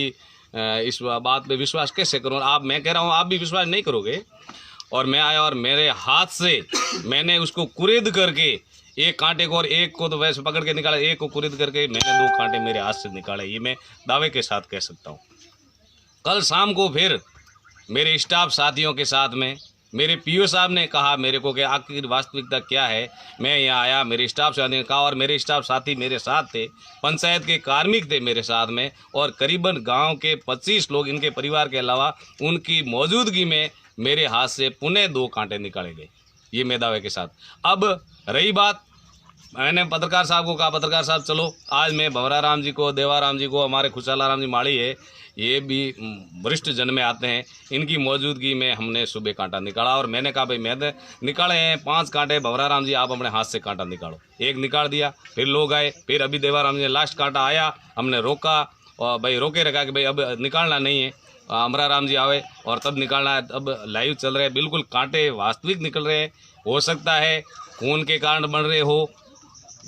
इस बात पे विश्वास कैसे करूँ। आप, मैं कह रहा हूँ आप भी विश्वास नहीं करोगे। और मैं आया और मेरे हाथ से मैंने उसको कुरेद करके एक कांटे को, और एक को तो वैसे पकड़ के निकाला, एक को कुरेद करके मैंने 2 कांटे मेरे हाथ से निकाले। ये मैं दावे के साथ कह सकता हूँ। कल शाम को फिर मेरे स्टाफ साथियों के साथ में मेरे PO साहब ने कहा मेरे को कि आखिर वास्तविकता क्या है। मैं यहाँ आया, मेरे स्टाफ साथी ने कहा, और मेरे स्टाफ साथी मेरे साथ थे, पंचायत के कार्मिक थे मेरे साथ में, और करीबन गांव के 25 लोग, इनके परिवार के अलावा, उनकी मौजूदगी में मेरे हाथ से पुनः 2 कांटे निकाले गए। ये मैं दावे के साथ। अब रही बात, मैंने पत्रकार साहब को कहा, पत्रकार साहब चलो आज मैं भंवराराम जी को, देवाराम जी को, हमारे खुशालाराम जी माड़ी है, ये भी वरिष्ठ जन में आते हैं, इनकी मौजूदगी में हमने सुबह कांटा निकाला। और मैंने कहा भाई मैं निकाले हैं 5 कांटे, भंवराराम जी आप अपने हाथ से कांटा निकालो। एक निकाल दिया, फिर लोग आए, फिर अभी देवाराम जी लास्ट कांटा आया, हमने रोका, और भाई रोके रखा कि भाई अब निकालना नहीं है। अमराराम जी आए और तब निकालना है। अब लाइव चल रहे हैं, बिल्कुल कांटे वास्तविक निकल रहे हैं। हो सकता है खून के कारण बन रहे हो,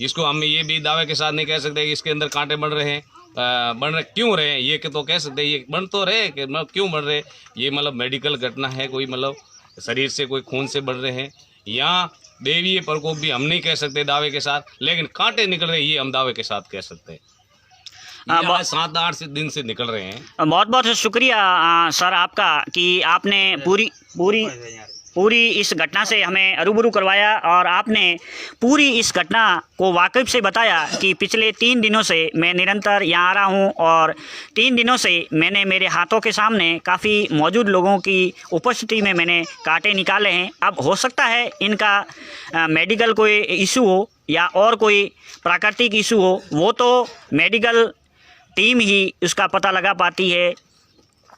इसको हम ये भी दावे के साथ नहीं कह सकते कि इसके अंदर कांटे बन रहे हैं। बन रहे क्यों रहे हैं ये तो कह सकते हैं, ये बन तो रहे कि मतलब क्यों बन रहे, ये मतलब मेडिकल घटना है, कोई मतलब शरीर से कोई खून से बन रहे हैं, या देवीय प्रकोप भी हम नहीं कह सकते दावे के साथ, लेकिन कांटे निकल रहे ये हम दावे के साथ कह सकते हैं। 7-8 दिन से निकल रहे हैं। बहुत बहुत शुक्रिया सर आपका कि आपने पूरी इस घटना से हमें रूबरू करवाया, और आपने पूरी इस घटना को वाकिफ से बताया कि पिछले 3 दिनों से मैं निरंतर यहाँ आ रहा हूँ, और 3 दिनों से मैंने मेरे हाथों के सामने काफ़ी मौजूद लोगों की उपस्थिति में मैंने कांटे निकाले हैं। अब हो सकता है इनका मेडिकल कोई इशू हो या और कोई प्राकृतिक इशू हो, वो तो मेडिकल टीम ही उसका पता लगा पाती है।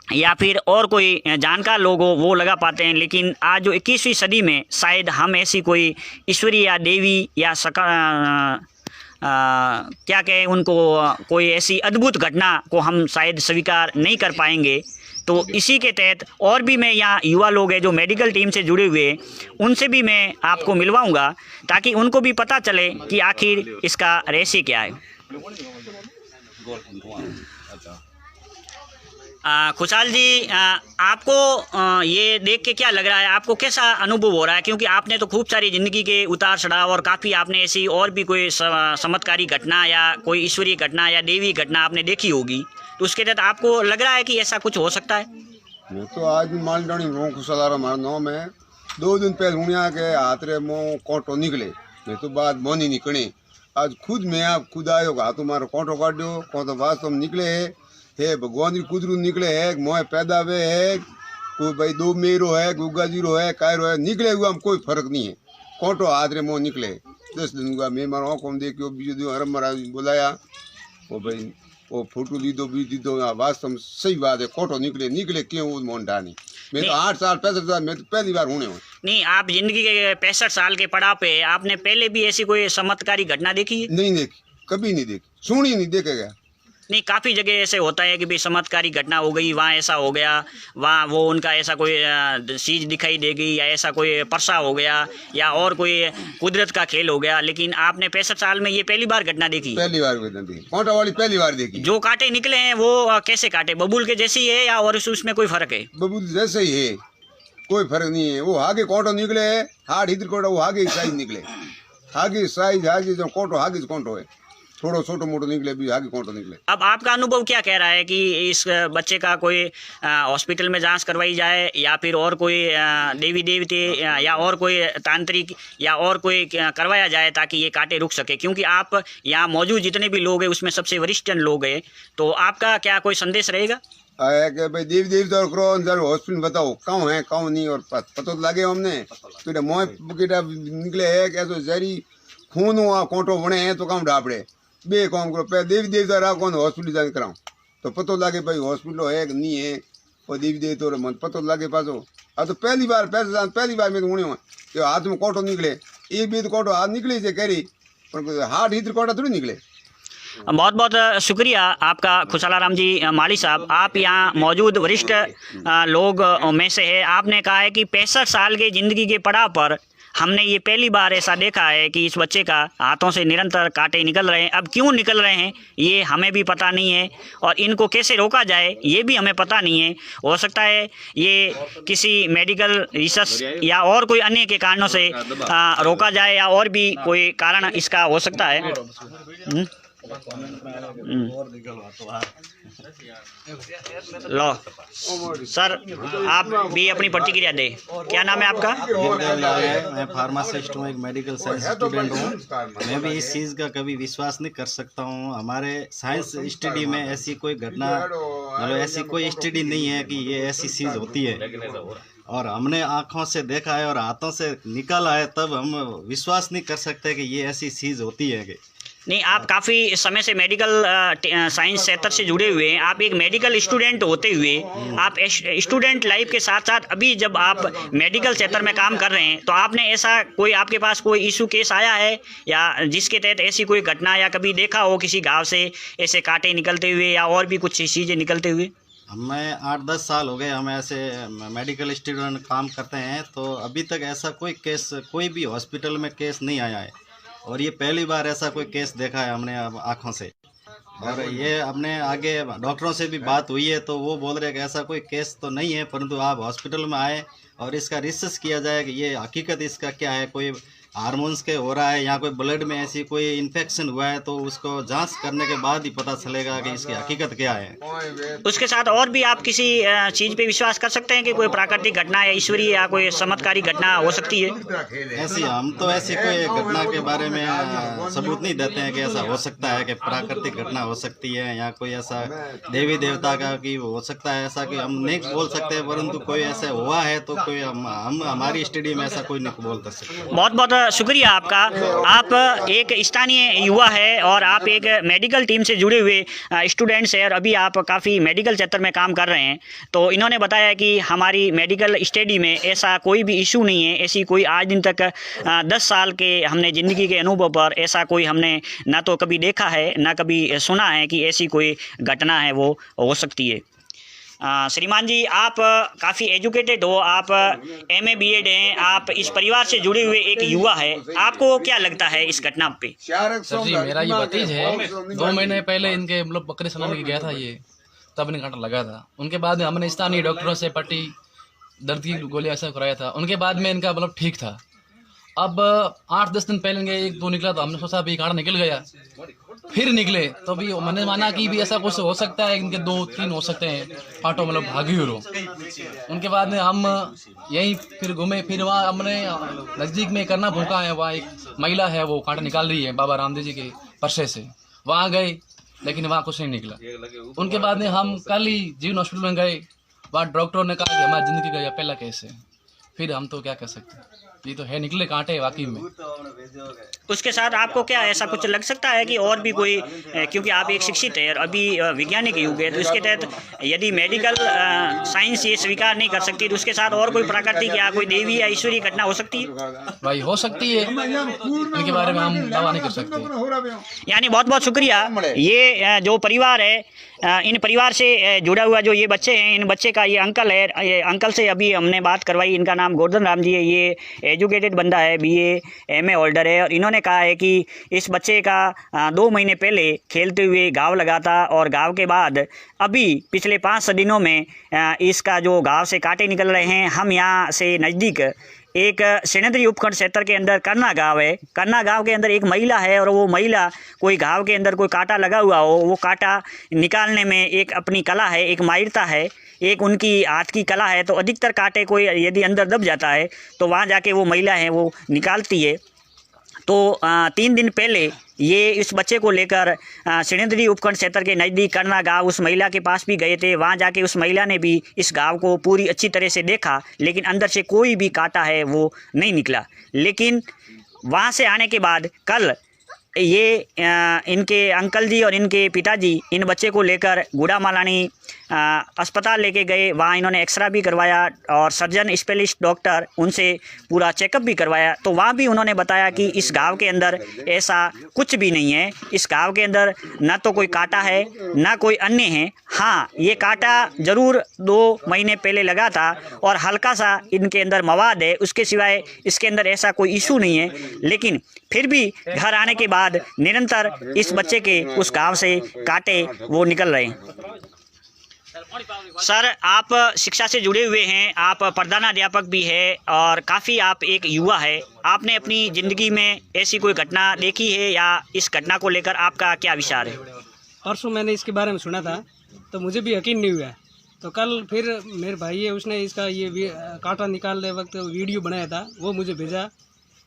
या फिर और कोई जानकार लोग हो वो लगा पाते हैं, लेकिन आज जो 21वीं सदी में शायद हम ऐसी कोई ईश्वरी या देवी या क्या कहें उनको, कोई ऐसी अद्भुत घटना को हम शायद स्वीकार नहीं कर पाएंगे। तो इसी के तहत और भी मैं यहाँ युवा लोग हैं जो मेडिकल टीम से जुड़े हुए हैं, उनसे भी मैं आपको मिलवाऊंगा ताकि उनको भी पता चले कि आखिर इसका रहस्य क्या है। खुशहाल जी, आपको ये देख के क्या लग रहा है, आपको कैसा अनुभव हो रहा है? क्योंकि आपने तो खूब सारी ज़िंदगी के उतार चढ़ाव और काफ़ी आपने ऐसी और भी कोई चमत्कारी घटना या कोई ईश्वरीय घटना या देवी घटना आपने देखी होगी, तो उसके तहत आपको लग रहा है कि ऐसा कुछ हो सकता है? मैं तो आज भी मालडाणी हूँ, खुशहाल हमारा नाम है। 2 दिन पहले हुनिया के हाथ रे मुँह कोटो निकले, मैं तो बात मोनी निकले। आज खुद मैं आप खुद आयो हाथ तुम्हारा कोटो काटो को तो वास्तव निकले है भगवान जी कुदरू निकले है, मोह पैदा वे है, कोई भाई 2 मेरो है, गुग्गा जीरो है, कायरो है, निकले हुआ हम कोई फर्क नहीं है। कोटो हाथ रे मुँह निकले 10 दिन हुआ, मैं मारा आँखों में देखियो, बीजो दिन हरम महाराज बुलाया, वो भाई वो फोटो ली दो बीज दी दो, वास्तव में सही बात है, कोटो निकले क्यों वो मोन्टा नहीं। मैं तो 8 साल 65 साल मैं तो पहली बार होने हूँ। नहीं, आप जिंदगी के 65 साल के पड़ाव पे आपने पहले भी ऐसी कोई चमत्कारी घटना देखी है? नहीं देखी, कभी नहीं देखी, सुनी नहीं, देखेगा नहीं। काफ़ी जगह ऐसे होता है कि भाई चमत्कारी घटना हो गई, वहाँ ऐसा हो गया, वहाँ वो उनका ऐसा कोई चीज़ दिखाई देगी या ऐसा कोई परसा हो गया या और कोई कुदरत का खेल हो गया, लेकिन आपने 65 साल में ये पहली बार घटना देखी? पहली बार देखी, कोटा वाली पहली बार देखी। जो कांटे निकले हैं वो कैसे कांटे, बबूल के जैसे ही है या और उसमें कोई फर्क है? बबूल जैसे ही है, कोई फर्क नहीं है। वो आगे कोटो निकले है, हाथ इधर कोटा, वो आगे साइज निकले, आगे साइज आगे जो कोटो आगे कोटो है, थोड़ा छोटो मोटो निकले भी आगे कोटो निकले। अब आपका अनुभव क्या कह रहा है कि इस बच्चे का कोई हॉस्पिटल में जांच करवाई जाए या फिर और कोई देवी देवते या और कोई तांत्रिक या और कोई करवाया जाए ताकि ये कांटे रुक सके? क्योंकि आप यहाँ मौजूद जितने भी लोग हैं उसमें सबसे वरिष्ठ लोग हैं, तो आपका क्या कोई संदेश रहेगा? कि भाई देवी देवता करो, हॉस्पिटल बताओ कौन है कौन नहीं, और पता तो लगे हमने कि मोह निकले है कि ऐसा जहरी खून हुआ कोटो बने हैं तो कौन डापड़े बे काम करो, पहले देवी देवता रहा कौन हॉस्पिटल जान कराऊँ तो पता लगे भाई हॉस्पिटल है कि नहीं है, और देवी देवता मन पता लगे पासो। अब तो पहली बार पहली बार मैं तो होने हुआ कि हाथ में कोटो निकले, एक भी तो कोटो हाथ निकले से कह रही, पर हाथ इधर कोटा थोड़ी निकले। बहुत बहुत शुक्रिया आपका खुशहाल जी माली साहब, आप यहाँ मौजूद वरिष्ठ लोग में से है। आपने कहा है कि 65 साल के ज़िंदगी के पड़ाव पर हमने ये पहली बार ऐसा देखा है कि इस बच्चे का हाथों से निरंतर कांटे निकल रहे हैं। अब क्यों निकल रहे हैं ये हमें भी पता नहीं है, और इनको कैसे रोका जाए ये भी हमें पता नहीं है। हो सकता है ये किसी मेडिकल रिसर्च या और कोई अन्य के कारणों से रोका जाए, या और भी कोई कारण इसका हो सकता है। लो सर, आप भी अपनी प्रतिक्रिया दें। क्या नाम है आपका? मैं फार्मासिस्ट हूँ, एक मेडिकल साइंस स्टूडेंट हूँ। मैं भी इस चीज़ का कभी विश्वास नहीं कर सकता हूँ। हमारे साइंस स्टडी में ऐसी कोई घटना, मतलब ऐसी कोई स्टडी नहीं है कि ये ऐसी चीज़ होती है, और हमने आँखों से देखा है और हाथों से निकाला है, तब हम विश्वास नहीं कर सकते कि ये ऐसी चीज़ होती है। कि नहीं, आप काफ़ी समय से मेडिकल साइंस क्षेत्र से जुड़े हुए हैं। आप एक मेडिकल स्टूडेंट होते हुए आप स्टूडेंट लाइफ के साथ साथ अभी जब आप मेडिकल क्षेत्र में काम कर रहे हैं, तो आपने ऐसा कोई आपके पास कोई इशू केस आया है या जिसके तहत ऐसी कोई घटना या कभी देखा हो किसी घाव से ऐसे कांटे निकलते हुए या और भी कुछ चीज़ें निकलते हुए? हमें 8-10 साल हो गए हम ऐसे मेडिकल स्टूडेंट काम करते हैं, तो अभी तक ऐसा कोई केस, कोई भी हॉस्पिटल में केस नहीं आया है, और ये पहली बार ऐसा कोई केस देखा है हमने आँखों से। और ये हमने आगे डॉक्टरों से भी बात हुई है, तो वो बोल रहे हैं कि ऐसा कोई केस तो नहीं है, परंतु आप हॉस्पिटल में आए और इसका रिसर्च किया जाए कि ये हकीकत इसका क्या है, कोई हार्मोन्स के हो रहा है या कोई ब्लड में ऐसी कोई इन्फेक्शन हुआ है, तो उसको जांच करने के बाद ही पता चलेगा कि इसकी हकीकत क्या है। उसके साथ और भी आप किसी चीज़ पे विश्वास कर सकते हैं कि कोई प्राकृतिक घटना या ईश्वरीय या कोई चमत्कारी घटना हो सकती है? ऐसी हम तो ऐसी कोई घटना के बारे में सबूत नहीं देते हैं कि ऐसा हो सकता है कि प्राकृतिक घटना हो सकती है या कोई ऐसा देवी देवता का कि हो सकता है, ऐसा कि हम नहीं बोल सकते, परंतु कोई ऐसा हुआ है तो कोई हम हमारी स्टडी में ऐसा कोई नहीं बोल सकते। बहुत बहुत शुक्रिया आपका। आप एक स्थानीय युवा है और आप एक मेडिकल टीम से जुड़े हुए स्टूडेंट्स हैं और अभी आप काफ़ी मेडिकल क्षेत्र में काम कर रहे हैं। तो इन्होंने बताया कि हमारी मेडिकल स्टडी में ऐसा कोई भी इशू नहीं है, ऐसी कोई आज दिन तक 10 साल के हमने ज़िंदगी के अनुभव पर ऐसा कोई हमने ना तो कभी देखा है ना कभी सुना है कि ऐसी कोई घटना है वो हो सकती है। श्रीमान जी, आप काफ़ी एजुकेटेड हो, आप MA BEd हैं, आप इस परिवार से जुड़े हुए एक युवा है, आपको क्या लगता है इस घटना पे? सर जी, मेरा ये भतीज है, 2 महीने पहले इनके मतलब बकरे सनाने गया था ये, तब इन्हें कांटा लगा था। उनके बाद में हमने स्थानीय डॉक्टरों से पट्टी, दर्द की गोली ऐसा कराया था। उनके बाद में इनका मतलब ठीक था। अब 8-10 दिन पहले इनके 1-2 निकला तो हमने सोचा अभी कांटा निकल गया, फिर निकले तो भी मैंने माना कि भी ऐसा कुछ हो सकता है, इनके 2-3 हो सकते हैं कांटों मतलब भागी हुए। उनके बाद में हम यहीं फिर घूमे, फिर वहाँ हमने नज़दीक में करना भूखा है, वहाँ एक महिला है वो कांटा निकाल रही है बाबा रामदेव जी के परसे से, वहाँ गए लेकिन वहाँ कुछ नहीं निकला। उनके बाद में हम कल ही जीवन हॉस्पिटल में गए, वहाँ डॉक्टरों ने कहा कि हमारी ज़िंदगी का पहला केस है। फिर हम तो क्या कर सकते हैं, ये तो है निकले कांटे वाकई में। उसके साथ आपको क्या ऐसा कुछ लग सकता है कि और भी कोई, क्योंकि आप एक शिक्षित है और अभी वैज्ञानिक युग है, तो इसके तहत यदि मेडिकल साइंस ये स्वीकार नहीं कर सकती तो उसके साथ और कोई प्राकृतिक या कोई देवी या ईश्वरीय घटना हो सकती है? भाई हो सकती है, इनके बारे में हम दावा नहीं कर सकते। यानी बहुत बहुत शुक्रिया। ये जो परिवार है, इन परिवार से जुड़ा हुआ जो ये बच्चे हैं, इन बच्चे का ये अंकल है, ये अंकल से अभी हमने बात करवाई। इनका नाम गोवर्धन राम जी है, ये एजुकेटेड बंदा है, BA MA होल्डर है और इन्होंने कहा है कि इस बच्चे का 2 महीने पहले खेलते हुए घाव लगा था और घाव के बाद अभी पिछले 5 दिनों में इसका जो घाव से कांटे निकल रहे हैं। हम यहाँ से नज़दीक एक सेनेंद्री उपखंड क्षेत्र के अंदर करना गांव है, करना गांव के अंदर एक महिला है और वो महिला कोई घाव के अंदर कोई कांटा लगा हुआ हो, वो कांटा निकालने में एक अपनी कला है, एक माहिरता है, एक उनकी हाथ की कला है। तो अधिकतर कांटे कोई यदि अंदर दब जाता है तो वहाँ जाके वो महिला है वो निकालती है। तो 3 दिन पहले ये इस बच्चे को लेकर सेनेंद्री उपखंड क्षेत्र के नज़दीक करना गांव उस महिला के पास भी गए थे। वहां जाके उस महिला ने भी इस गांव को पूरी अच्छी तरह से देखा, लेकिन अंदर से कोई भी कांटा है वो नहीं निकला। लेकिन वहां से आने के बाद कल ये इनके अंकल जी और इनके पिताजी इन बच्चे को लेकर गुड़ा मालानी अस्पताल लेके गए। वहाँ इन्होंने एक्सरा भी करवाया और सर्जन स्पेशलिस्ट डॉक्टर उनसे पूरा चेकअप भी करवाया। तो वहाँ भी उन्होंने बताया कि इस घाव के अंदर ऐसा कुछ भी नहीं है, इस घाव के अंदर ना तो कोई कांटा है ना कोई अन्य है। हाँ, ये कांटा ज़रूर 2 महीने पहले लगा था और हल्का सा इनके अंदर मवाद है, उसके सिवाय इसके अंदर ऐसा कोई इशू नहीं है। लेकिन फिर भी घर आने के बाद निरंतर इस बच्चे के उस घाव से कांटे वो निकल रहे हैं। सर, आप शिक्षा से जुड़े हुए हैं, आप प्रधानाध्यापक भी है और काफ़ी आप एक युवा है। आपने अपनी ज़िंदगी में ऐसी कोई घटना देखी है या इस घटना को लेकर आपका क्या विचार है? परसों मैंने इसके बारे में सुना था तो मुझे भी यकीन नहीं हुआ। तो कल फिर मेरे भाई है उसने इसका ये कांटा निकालने वक्त वीडियो बनाया था, वो मुझे भेजा।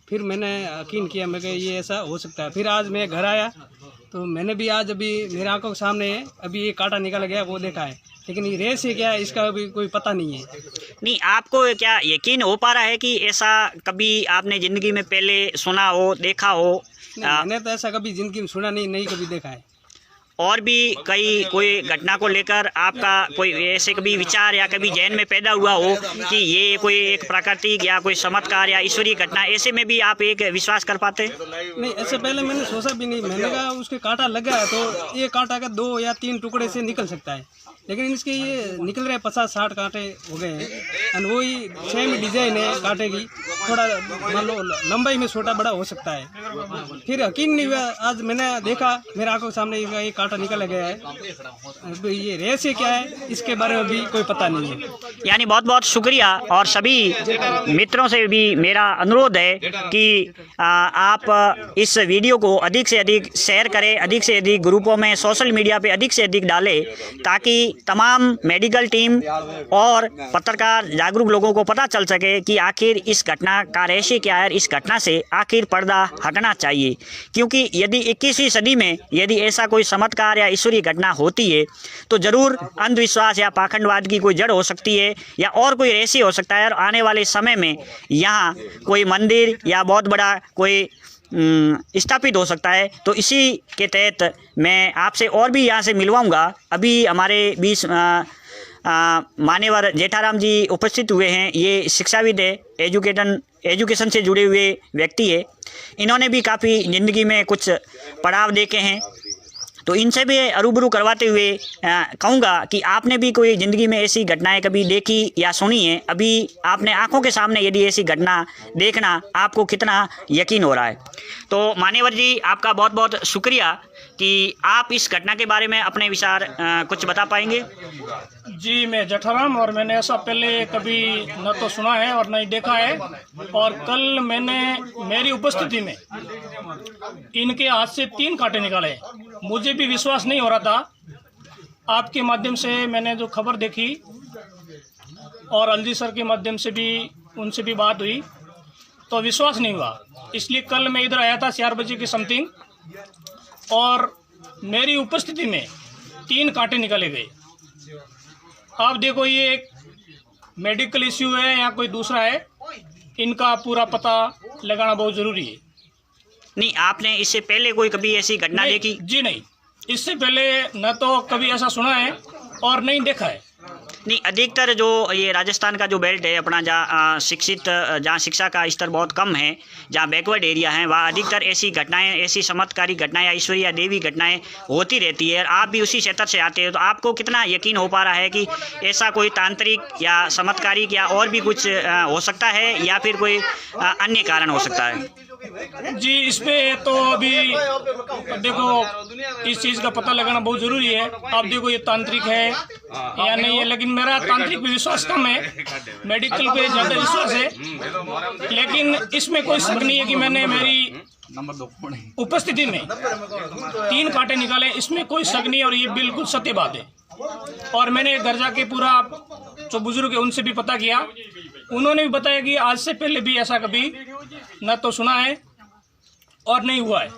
फिर मैंने यकीन किया, मैं ये ऐसा हो सकता है। फिर आज मैं घर आया तो मैंने भी आज अभी मेरे आंखों के सामने है, अभी ये कांटा निकल गया वो देखा है, लेकिन ये रेस है क्या है इसका अभी कोई पता नहीं है। नहीं, आपको क्या यकीन हो पा रहा है कि ऐसा कभी आपने ज़िंदगी में पहले सुना हो, देखा हो? मैंने तो ऐसा कभी ज़िंदगी में सुना नहीं कभी देखा है। और भी कोई घटना को लेकर आपका कोई ऐसे कभी विचार या कभी जहन में पैदा हुआ हो कि ये कोई एक प्राकृतिक या कोई चमत्कार या ईश्वरीय घटना, ऐसे में भी आप एक विश्वास कर पाते? नहीं, ऐसे पहले मैंने सोचा भी नहीं। मैंने कहा उसके कांटा लगा है तो ये कांटा का 2 या 3 टुकड़े से निकल सकता है, लेकिन इसके ये निकल रहे 50-60 कांटे हो गए हैं। और वही सेम डिजाइन है कांटे की, थोड़ा मान लो लंबाई में छोटा बड़ा हो सकता है। फिर यकीन नहीं हुआ, आज मैंने देखा मेरे आंखों के सामने ये कांटा निकल गया है। ये रेस है क्या है इसके बारे में भी कोई पता नहीं है। यानी बहुत बहुत शुक्रिया। और सभी मित्रों से भी मेरा अनुरोध है कि आप इस वीडियो को अधिक से अधिक शेयर करें, अधिक से अधिक ग्रुपों में सोशल मीडिया पे अधिक से अधिक डालें, ताकि तमाम मेडिकल टीम और पत्रकार जागरूक लोगों को पता चल सके कि आखिर इस घटना का रहस्य क्या है, इस घटना से आखिर पर्दा हटना चाहिए। क्योंकि यदि 21वीं सदी में यदि ऐसा कोई चमत्कार या ईश्वरीय घटना होती है तो ज़रूर अंधविश्वास या पाखंडवाद की कोई जड़ हो सकती है या और कोई रहस्य हो सकता है, और आने वाले समय में यहाँ कोई मंदिर या बहुत बड़ा कोई स्थापित हो सकता है। तो इसी के तहत मैं आपसे और भी यहाँ से मिलवाऊंगा। अभी हमारे बीच मान्यवर जेठाराम जी उपस्थित हुए हैं। ये शिक्षाविद है, एजुकेशन से जुड़े हुए व्यक्ति है। इन्होंने भी काफ़ी ज़िंदगी में कुछ पड़ाव देखे हैं, तो इनसे भी रूबरू करवाते हुए कहूँगा कि आपने भी कोई ज़िंदगी में ऐसी घटनाएं कभी देखी या सुनी है? अभी आपने आंखों के सामने यदि ऐसी घटना देखना, आपको कितना यकीन हो रहा है? तो मान्यवर जी, आपका बहुत बहुत शुक्रिया कि आप इस घटना के बारे में अपने विचार कुछ बता पाएंगे? जी, मैं जेठाराम, और मैंने ऐसा पहले कभी न तो सुना है और न ही देखा है। और कल मैंने मेरी उपस्थिति में इनके हाथ से 3 कांटे निकाले। मुझे भी विश्वास नहीं हो रहा था। आपके माध्यम से मैंने जो खबर देखी और अलजी सर के माध्यम से भी उनसे भी बात हुई तो विश्वास नहीं हुआ। इसलिए कल मैं इधर आया था 4 बजे की समथिंग, और मेरी उपस्थिति में 3 कांटे निकाले गए। आप देखो, ये एक मेडिकल इश्यू है या कोई दूसरा है, इनका पूरा पता लगाना बहुत ज़रूरी है। नहीं, आपने इससे पहले कोई कभी ऐसी घटना देखी? जी नहीं, इससे पहले न तो कभी ऐसा सुना है और नहीं देखा है। नहीं, अधिकतर जो ये राजस्थान का जो बेल्ट है अपना, जहाँ शिक्षा का स्तर बहुत कम है, जहाँ बैकवर्ड एरिया है, वहाँ अधिकतर ऐसी घटनाएं, ऐसी चमत्कारी घटनाएं या ईश्वरीय या देवी घटनाएं होती रहती है। आप भी उसी क्षेत्र से आते हो, तो आपको कितना यकीन हो पा रहा है कि ऐसा कोई तांत्रिक या चमत्कारिक या और भी कुछ हो सकता है, या फिर कोई अन्य कारण हो सकता है? जी, इस पे तो अभी देखो, इस चीज़ का पता लगाना बहुत ज़रूरी है। आप देखो, ये तांत्रिक है या नहीं है, लेकिन मेरा तांत्रिक पे विश्वास कम है, मेडिकल पे ज़्यादा विश्वास है। लेकिन इसमें कोई शक नहीं है कि मैंने मेरी उपस्थिति में 3 कांटे निकाले, इसमें कोई शक नहीं है, और ये बिल्कुल सत्य बात है। और मैंने घर जाके पूरा जो बुजुर्ग है उनसे भी पता किया, उन्होंने भी बताया कि आज से पहले भी ऐसा कभी न तो सुना है और नहीं हुआ है।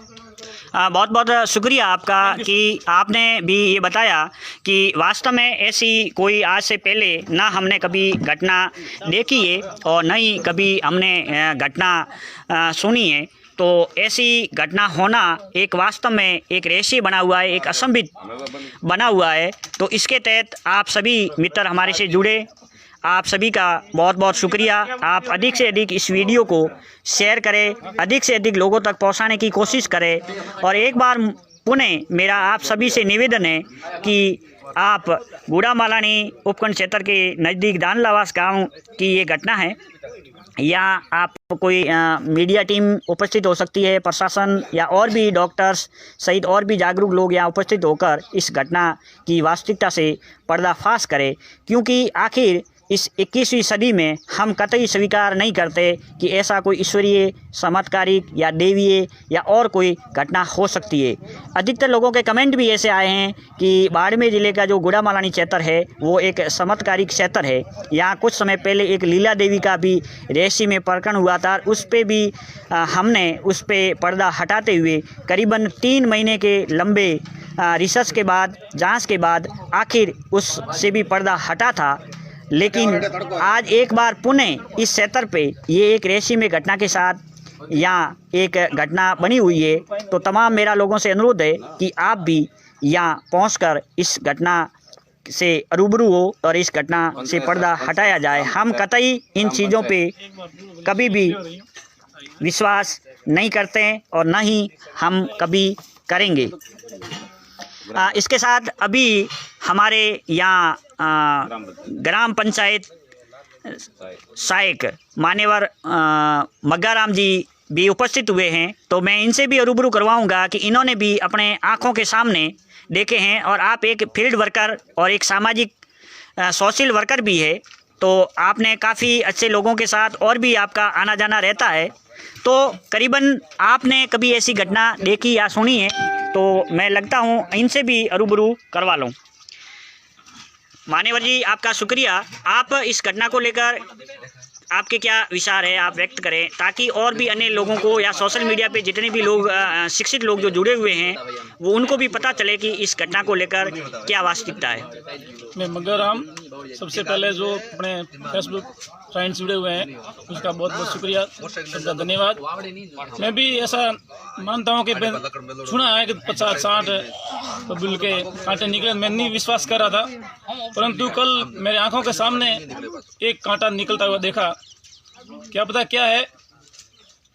बहुत बहुत शुक्रिया आपका कि आपने भी ये बताया कि वास्तव में ऐसी कोई आज से पहले ना हमने कभी घटना देखी है और न ही कभी हमने घटना सुनी है। तो ऐसी घटना होना एक वास्तव में एक रहस्य बना हुआ है, एक असंभित बना हुआ है। तो इसके तहत आप सभी मित्र हमारे से जुड़े, आप सभी का बहुत बहुत शुक्रिया। आप अधिक से अधिक इस वीडियो को शेयर करें, अधिक से अधिक लोगों तक पहुंचाने की कोशिश करें। और एक बार पुनः मेरा आप सभी से निवेदन है कि आप गुड़ामालानी उपखंड क्षेत्र के नज़दीक दानलावास गांव की ये घटना है, या आप कोई मीडिया टीम उपस्थित हो सकती है, प्रशासन या और भी डॉक्टर्स सहित और भी जागरूक लोग यहाँ उपस्थित होकर इस घटना की वास्तविकता से पर्दाफाश करें। क्योंकि आखिर इस 21वीं सदी में हम कतई स्वीकार नहीं करते कि ऐसा कोई ईश्वरीय, चमत्कारिक या देवीय या और कोई घटना हो सकती है। अधिकतर लोगों के कमेंट भी ऐसे आए हैं कि बाड़मेर ज़िले का जो गुड़ामालानी क्षेत्र है वो एक चमत्कारिक क्षेत्र है। यहाँ कुछ समय पहले एक लीला देवी का भी रहस्य में प्रकरण हुआ था, उस पर भी हमने उस पर पर्दा हटाते हुए करीबन 3 महीने के लंबे रिसर्च के बाद, जाँच के बाद आखिर उससे भी पर्दा हटा था। लेकिन आज एक बार पुनः इस क्षेत्र पे ये एक रहस्यमय घटना के साथ यहाँ एक घटना बनी हुई है। तो तमाम मेरा लोगों से अनुरोध है कि आप भी यहाँ पहुँचकर इस घटना से रूबरू हो और इस घटना से पर्दा हटाया जाए। हम कतई इन चीज़ों पे कभी भी विश्वास नहीं करते और न ही हम कभी करेंगे। इसके साथ अभी हमारे यहाँ ग्राम पंचायत सहायक मान्यवर मग्गाराम जी भी उपस्थित हुए हैं। तो मैं इनसे भी रूबरू करवाऊंगा कि इन्होंने भी अपने आँखों के सामने देखे हैं। और आप एक फील्ड वर्कर और एक सामाजिक सोशल वर्कर भी है, तो आपने काफ़ी अच्छे लोगों के साथ और भी आपका आना जाना रहता है। तो करीबन आपने कभी ऐसी घटना देखी या सुनी है, तो मैं लगता हूँ इनसे भी रूबरू करवा लूँ। मान्यवर जी, आपका शुक्रिया। आप इस घटना को लेकर आपके क्या विचार है, आप व्यक्त करें, ताकि और भी अन्य लोगों को या सोशल मीडिया पे जितने भी लोग शिक्षित लोग जो जुड़े हुए हैं वो उनको भी पता चले कि इस घटना को लेकर क्या वास्तविकता है। मैं मंगलराम, सबसे पहले जो अपने फेसबुक फ्रेंड्स जुड़े हुए हैं उसका बहुत बहुत शुक्रिया, सबका धन्यवाद। मैं भी ऐसा मानता हूँ कि सुना है कि 50-60 बबूल के कांटे निकले। मैं नहीं विश्वास कर रहा था, परंतु कल मेरे आंखों के सामने एक कांटा निकलता हुआ देखा। क्या पता क्या है,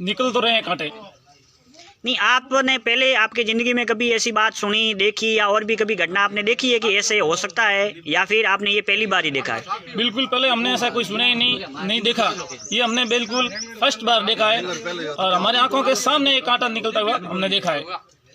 निकल तो रहे हैं कांटे। नहीं, आपने पहले आपकी ज़िंदगी में कभी ऐसी बात सुनी, देखी, या और भी कभी घटना आपने देखी है कि ऐसे हो सकता है, या फिर आपने ये पहली बार ही देखा है? बिल्कुल पहले हमने ऐसा कोई सुना ही नहीं देखा। ये हमने बिल्कुल फर्स्ट बार देखा है और हमारे आंखों के सामने एक कांटा निकलता हुआ हमने देखा है।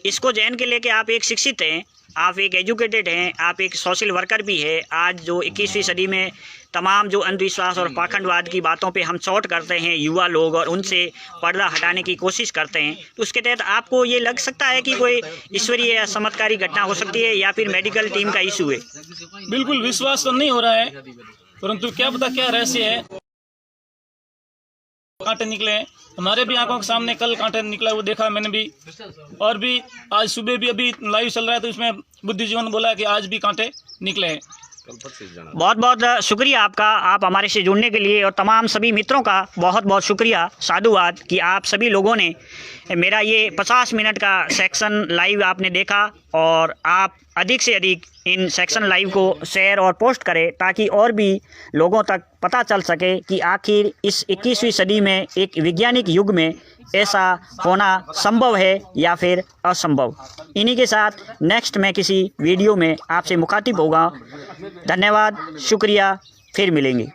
इसको जहन के लेके आप एक शिक्षित हैं, आप एक एजुकेटेड हैं, आप एक सोशल वर्कर भी है। आज जो 21वीं सदी में तमाम जो अंधविश्वास और पाखंडवाद की बातों पे हम चोट करते हैं युवा लोग और उनसे पर्दा हटाने की कोशिश करते हैं, तो उसके तहत आपको ये लग सकता है कि कोई ईश्वरीय या चमत्कारी घटना हो सकती है या फिर मेडिकल टीम का इशू है? बिल्कुल विश्वास तो नहीं हो रहा है, परंतु क्या पता क्या रहस्य है। कांटे निकले हैं हमारे भी आंखों के सामने, कल कांटे निकला वो देखा मैंने भी, और भी आज सुबह भी अभी लाइव चल रहा है तो इसमें बुद्धिजीवन ने बोला कि आज भी कांटे निकले हैं। बहुत बहुत शुक्रिया आपका, आप हमारे से जुड़ने के लिए, और तमाम सभी मित्रों का बहुत बहुत शुक्रिया, साधुवाद कि आप सभी लोगों ने मेरा ये 50 मिनट का सेक्शन लाइव आपने देखा, और आप अधिक से अधिक इन सेक्शन लाइव को शेयर और पोस्ट करें ताकि और भी लोगों तक पता चल सके कि आखिर इस 21वीं सदी में एक वैज्ञानिक युग में ऐसा होना संभव है या फिर असंभव। इन्हीं के साथ नेक्स्ट मैं किसी वीडियो में आपसे मुखातिब होगा। धन्यवाद, शुक्रिया, फिर मिलेंगे।